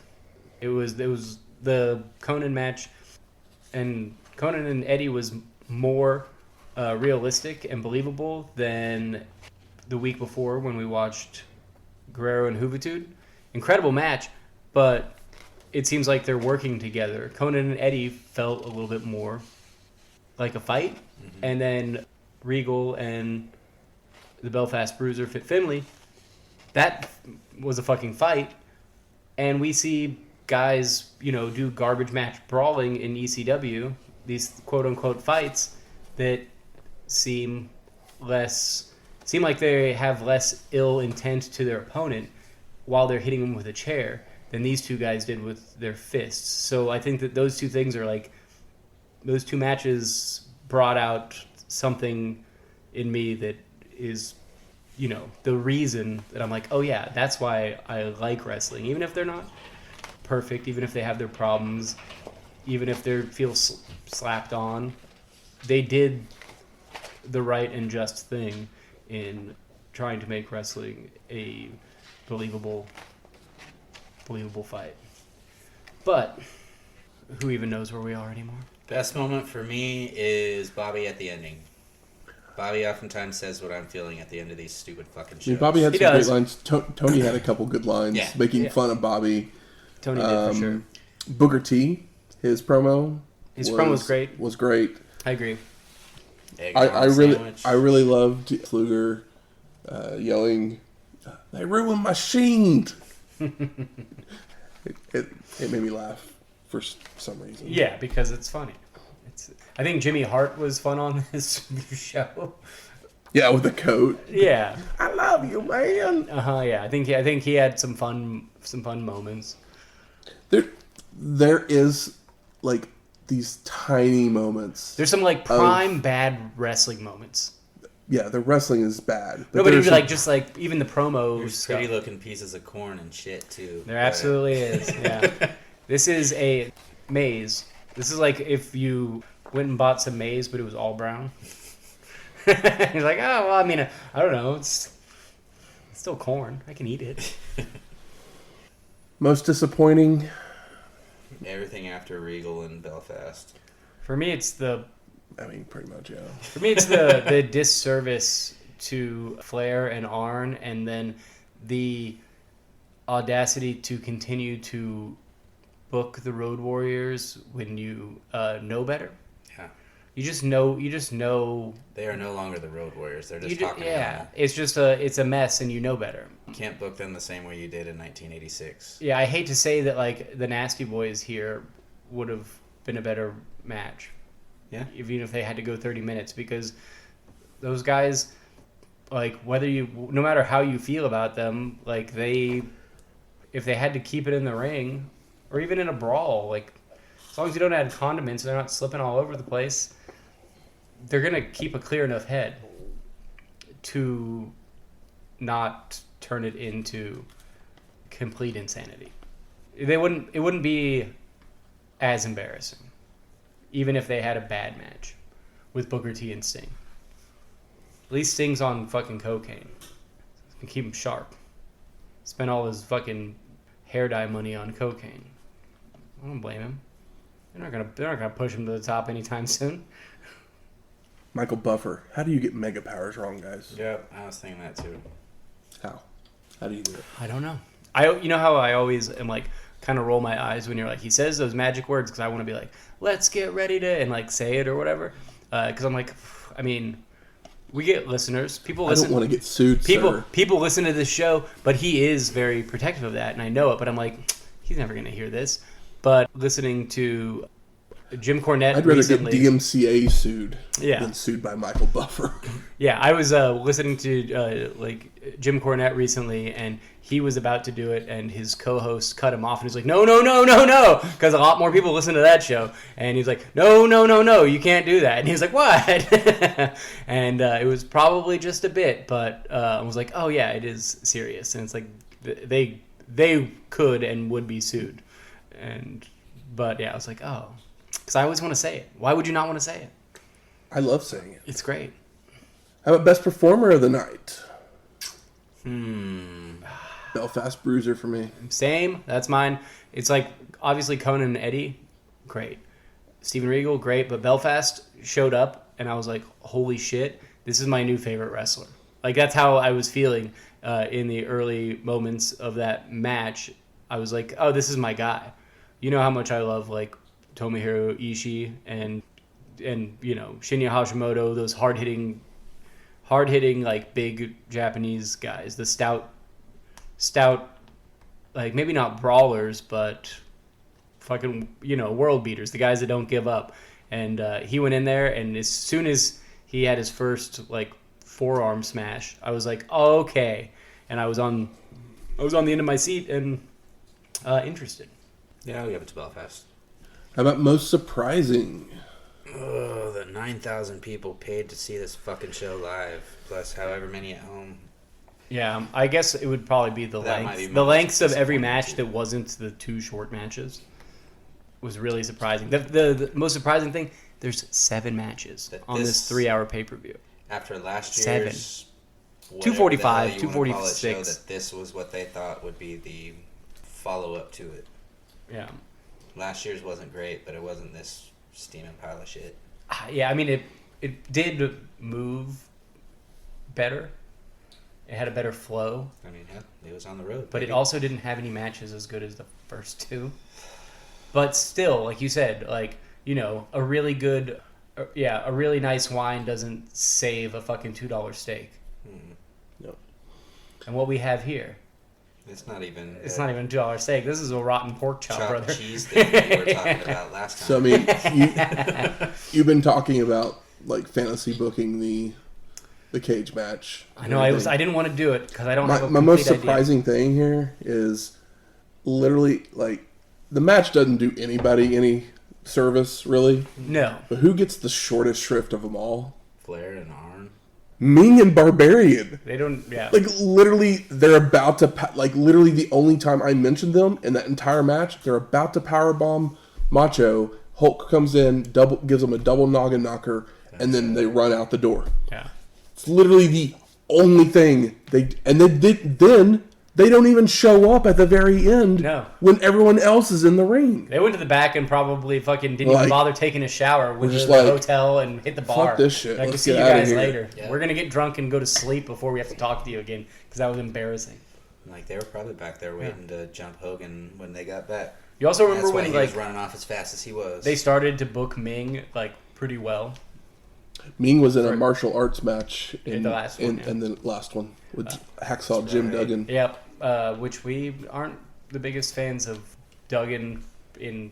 It was the Konnan match, and Konnan and Eddie was more realistic and believable than the week before when we watched Guerrero and Juventud. Incredible match, but it seems like they're working together. Konnan and Eddie felt a little bit more like a fight, and then Regal and the Belfast Bruiser Fit Finlay, that was a fucking fight, and we see guys, do garbage match brawling in ECW, these quote-unquote fights that seem like they have less ill intent to their opponent while they're hitting them with a chair than these two guys did with their fists. So I think that those two things are like, those two matches brought out something in me that is, the reason that I'm like, oh yeah, that's why I like wrestling. Even if they're not perfect, even if they have their problems, even if they feel slapped on, they did the right and just thing in trying to make wrestling a believable fight. But who even knows where we are anymore? Best moment for me is Bobby at the ending. Bobby oftentimes says what I'm feeling at the end of these stupid fucking shows. Bobby had some great lines. Tony had a couple good lines making fun of Bobby. Tony did for sure. Booker T, his promo. Promo was great. Was great. I agree. I really loved Luger yelling, "They ruined my sheen." it made me laugh for some reason. Yeah, because it's funny. I think Jimmy Hart was fun on this show. Yeah, with the coat. Yeah, I love you, man. Yeah, I think he had some fun moments. There is like these tiny moments. There's some like prime bad wrestling moments. Yeah, the wrestling is bad. No, but even just even the promos. There's pretty looking pieces of corn and shit too. There absolutely is. Yeah, this is a maize. This is like if you went and bought some maize, but it was all brown. He's like, oh well, I mean, I don't know. It's still corn. I can eat it. Most disappointing. Everything after Regal and Belfast. For me, it's pretty much, yeah. For me, it's the disservice to Flair and Arn, and then the audacity to continue to book the Road Warriors when you know better. Yeah. You just know. They are no longer the Road Warriors. They're just talking. Yeah. It's a mess, and you know better. You can't book them the same way you did in 1986. Yeah, I hate to say that like the Nasty Boys here would have been a better match. Yeah. Even if they had to go 30 minutes, because those guys, like no matter how you feel about them, like if they had to keep it in the ring or even in a brawl, like as long as you don't add condiments, they're not slipping all over the place. They're gonna keep a clear enough head to not turn it into complete insanity. It wouldn't be as embarrassing, even if they had a bad match with Booker T and Sting. At least Sting's on fucking cocaine. Can keep him sharp. Spent all his fucking hair dye money on cocaine. I don't blame him. They're not gonna push him to the top anytime soon. Michael Buffer. How do you get mega powers wrong, guys? Yep, I was thinking that too. How do you do it? I don't know. You know how I always am like kind of roll my eyes when you're like he says those magic words, because I want to be like, let's get ready to, and like say it or whatever, because I'm like, I mean, we get listeners, people listen. I don't want to get sued. People listen to this show, but he is very protective of that, and I know it. But I'm like, he's never gonna hear this. But listening to Jim Cornette I'd rather recently. get DMCA sued Yeah. than sued by Michael Buffer. Yeah, I was listening to Jim Cornette recently, and he was about to do it, and his co-host cut him off, and he's like, no, because a lot more people listen to that show, and he's like, no, you can't do that, and he was like, what? And it was probably just a bit, but I was like, oh yeah, it is serious, and it's like they could and would be sued, but yeah, I was like, oh, because I always want to say it. Why would you not want to say it? I love saying it. It's great. How about best performer of the night? Hmm. Belfast Bruiser for me. Same. That's mine. It's like, obviously, Konnan and Eddie, great. Steven Regal, great. But Belfast showed up, and I was like, holy shit, this is my new favorite wrestler. Like, that's how I was feeling in the early moments of that match. I was like, oh, this is my guy. You know how much I love, like, Tomohiro Ishii and Shinya Hashimoto, those hard-hitting, like, big Japanese guys. The stout, like, maybe not brawlers, but fucking, world beaters, the guys that don't give up. And he went in there, and as soon as he had his first, like, forearm smash, I was like, oh, okay. And I was on the end of my seat and interested. Yeah, I'll give it to Belfast. How about most surprising? Oh, the 9,000 people paid to see this fucking show live, plus however many at home. Yeah, I guess it would probably be the That might length. be The my lengths of most every disappointing match too. that wasn't the two short matches was really surprising. The most surprising thing, there's 7 matches That on this 3-hour pay-per-view. After last 7. year's 245, 246, 246. that this was what they thought would be the follow-up to it. Yeah. Last year's wasn't great, but it wasn't this steaming pile of shit. Yeah, I mean, it did move better. It had a better flow, I mean, yeah, it was on the road. but it baby. also didn't have any matches as good as the first 2. But still, like you said, like, a really good, a really nice wine doesn't save a fucking $2 steak. No. And what we have here, It's not even. it's not even a $2 steak. This is a rotten pork chop, chopped brother. cheese thing that we were talking about last time. So, I mean, you've been talking about, like, fantasy booking the cage match. I know. I didn't want to do it because I don't have a My complete most idea. surprising thing here is literally, like, the match doesn't do anybody any service, really. No. But who gets the shortest shrift of them all? Flair and Arn. Meng and Barbarian. They don't. Yeah. Like, literally, they're about to... like, literally the only time I mentioned them in that entire match, they're about to powerbomb Macho. Hulk comes in, gives them a double noggin knocker, and then they run out the door. Yeah. It's literally the only thing then they don't even show up at the very end. No. When everyone else is in the ring. They went to the back and probably fucking didn't Like, even bother taking a shower. Went to just the like, hotel and hit the bar. fuck this shit. I can Let's see you get outta guys here. later. Yeah. We're gonna get drunk and go to sleep before we have to talk to you again because that was embarrassing. Like, they were probably back there waiting to jump Hogan when they got back. You also remember That's why when he was like running off as fast as he was. they started to book Meng like pretty well. Meng was in a martial arts match In the last one, yeah. in the last one with Hacksaw Jim right. Duggan. Yep. Which we aren't the biggest fans of Duggan in.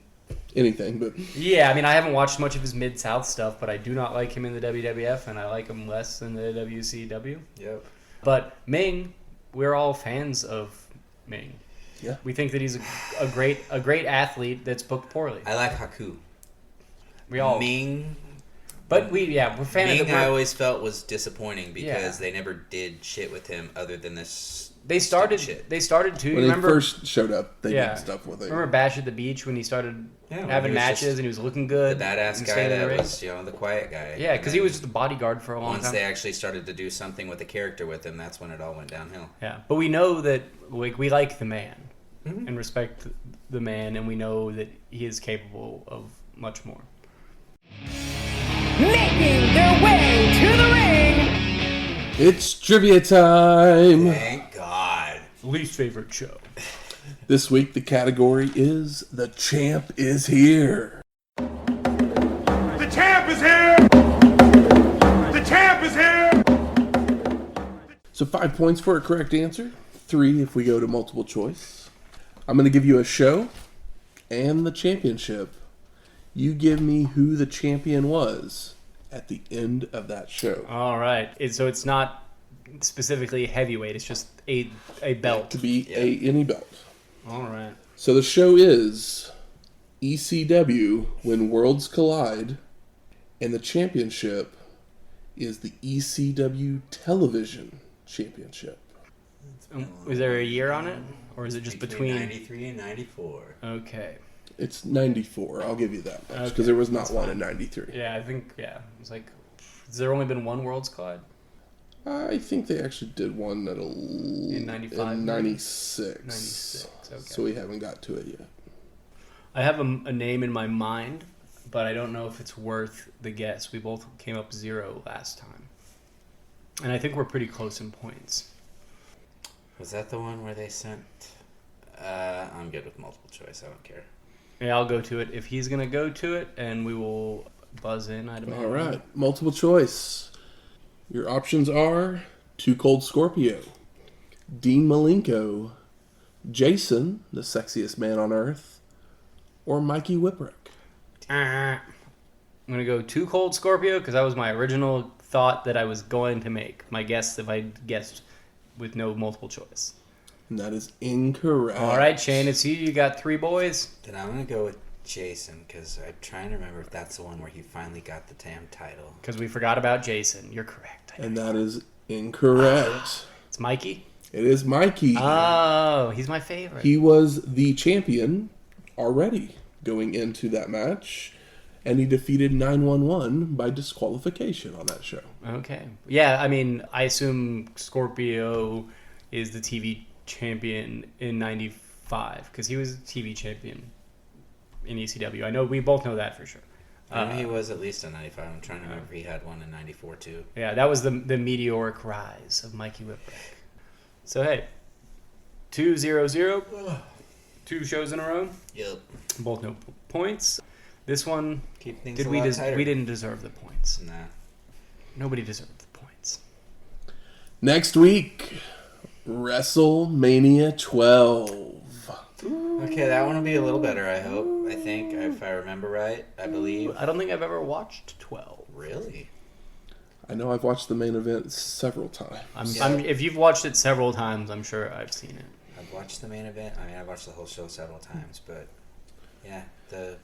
Anything, but Yeah, I mean, I haven't watched much of his Mid-South stuff, but I do not like him in the WWF, and I like him less in the WCW. Yep. But Meng, we're all fans of Meng. Yeah. We think that he's a great athlete that's booked poorly. I like Haku. We all, Meng. but we're fan of Meng, the. I always felt was disappointing because Yeah. they never did shit with him other than this. They started. stupid shit. They started to. when he Remember? first showed up, they Yeah. did stuff with it. Remember Bash at the Beach when he started Yeah, when having he was matches just and he was looking The good. badass and guy staying in the that ring? was, the quiet guy. Yeah, And because he then was just a bodyguard for a long once time. they actually started to do something with the character with him, that's when it all went downhill. Yeah, but we know that we like the man Mhm. and respect the man, and we know that he is capable of much more. Making their way to the ring, It's trivia time. Thank God. Least favorite show. This week the category is The Champ is Here. The champ is here! The champ is here! So 5 points for a correct answer. 3 if we go to multiple choice. I'm going to give you a show and the championship. You give me who the champion was at the end of that show. All right. So it's not specifically heavyweight. It's just a belt. To be any belt. All right. So the show is ECW When Worlds Collide, and the championship is the ECW Television Championship. Is there a year on it? Or is it just between 93 and 94? Okay. It's 94. I'll give you that much, because Okay, there was not one in 93. Yeah, I think, It's like, has there only been one Worlds Collide? I think they actually did one In 95? in 96. 96, okay. So we haven't got to it yet. I have a name in my mind, but I don't know if it's worth the guess. We both came up 0 last time. And I think we're pretty close in points. Was that the one where they sent... I'm good with multiple choice. I don't care. Yeah, I'll go to it. If he's going to go to it, and we will buzz in, I'd imagine. All right. Multiple choice. Your options are Too Cold Scorpio, Dean Malenko, Jason, the sexiest man on earth, or Mikey Whipwreck. I'm going to go Too Cold Scorpio, because that was my original thought that I was going to make. My guess if I guessed with no multiple choice. And that is incorrect. All right, Shane, it's you. You got 3 boys. Then I'm going to go with Jason, because I'm trying to remember if that's the one where he finally got the damn title. Because we forgot about Jason. You're correct. And that is incorrect. It's Mikey? It is Mikey. Oh, he's my favorite. He was the champion already going into that match, and he defeated 911 by disqualification on that show. Okay. Yeah, I mean, I assume Scorpio is the TV champion in 95, because he was TV champion in ECW. I know, we both know that for sure. I know he was at least in 95. I'm trying to remember if he had one in 94 too. Yeah, that was the meteoric rise of Mikey Whipwreck. So, hey, 2-0-0. 2 shows in a row. Yep. Both no points. This one, Keep things did a we lot tighter. we didn't deserve the points. Nah. Nobody deserved the points. Next week, WrestleMania 12. Okay, that one will be a little better, I hope. I think, if I remember right. I believe. I don't think I've ever watched 12. Really? I know I've watched the main event several times. If you've watched it several times, I'm sure I've seen it. I've watched the main event. I mean, I've watched the whole show several times, but yeah, the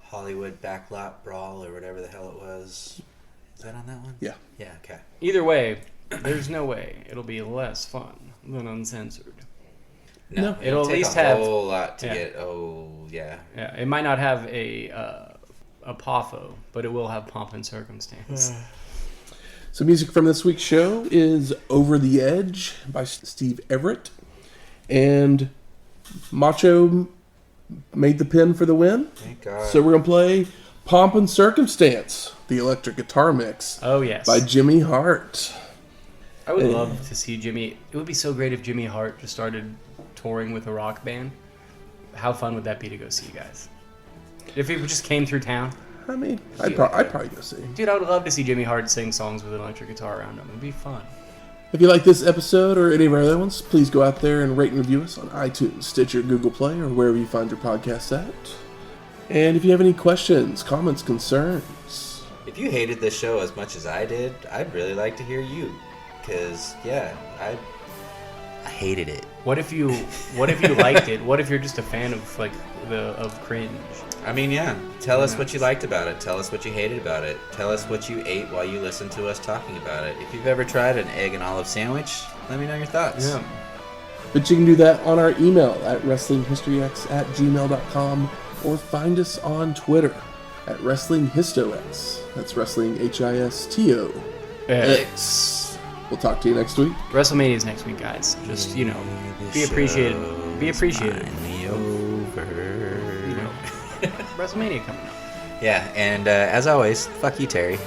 Hollywood backlot brawl or whatever the hell it was. Is that on that one? Yeah. Yeah, okay. Either way, there's no way it'll be less fun than Uncensored. No, it'll at take least a have whole lot to yeah. get. Oh, yeah. Yeah, it might not have a POFO, but it will have pomp and circumstance. So music from this week's show is Over the Edge by Steve Everett. And Macho made the pin for the win. Thank God. So we're going to play Pomp and Circumstance, the electric guitar mix Oh, yes. by Jimmy Hart. I would love to see Jimmy. It would be so great if Jimmy Hart just started touring with a rock band. How fun would that be to go see, guys? If he just came through town. I mean, I'd probably go see. Dude, I would love to see Jimmy Hart sing songs with an electric guitar around him. It'd be fun. If you like this episode or any of our other ones, please go out there and rate and review us on iTunes, Stitcher, Google Play, or wherever you find your podcasts at. And if you have any questions, comments, concerns, If you hated this show as much as I did, I'd really like to hear you. Because, yeah, I hated it. What if you liked it? What if you're just a fan of cringe? I mean, yeah. Tell us what you liked about it. Tell us what you hated about it. Tell us what you ate while you listened to us talking about it. If you've ever tried an egg and olive sandwich, let me know your thoughts. Yeah. but you can do that on our email at wrestlinghistoryx@gmail.com or find us on Twitter at WrestlingHistoX. That's Wrestling HISTO X. We'll talk to you next week. WrestleMania's next week, guys. Just, be appreciated. Be appreciated. Finally over. WrestleMania coming up. Yeah, and as always, fuck you, Terry.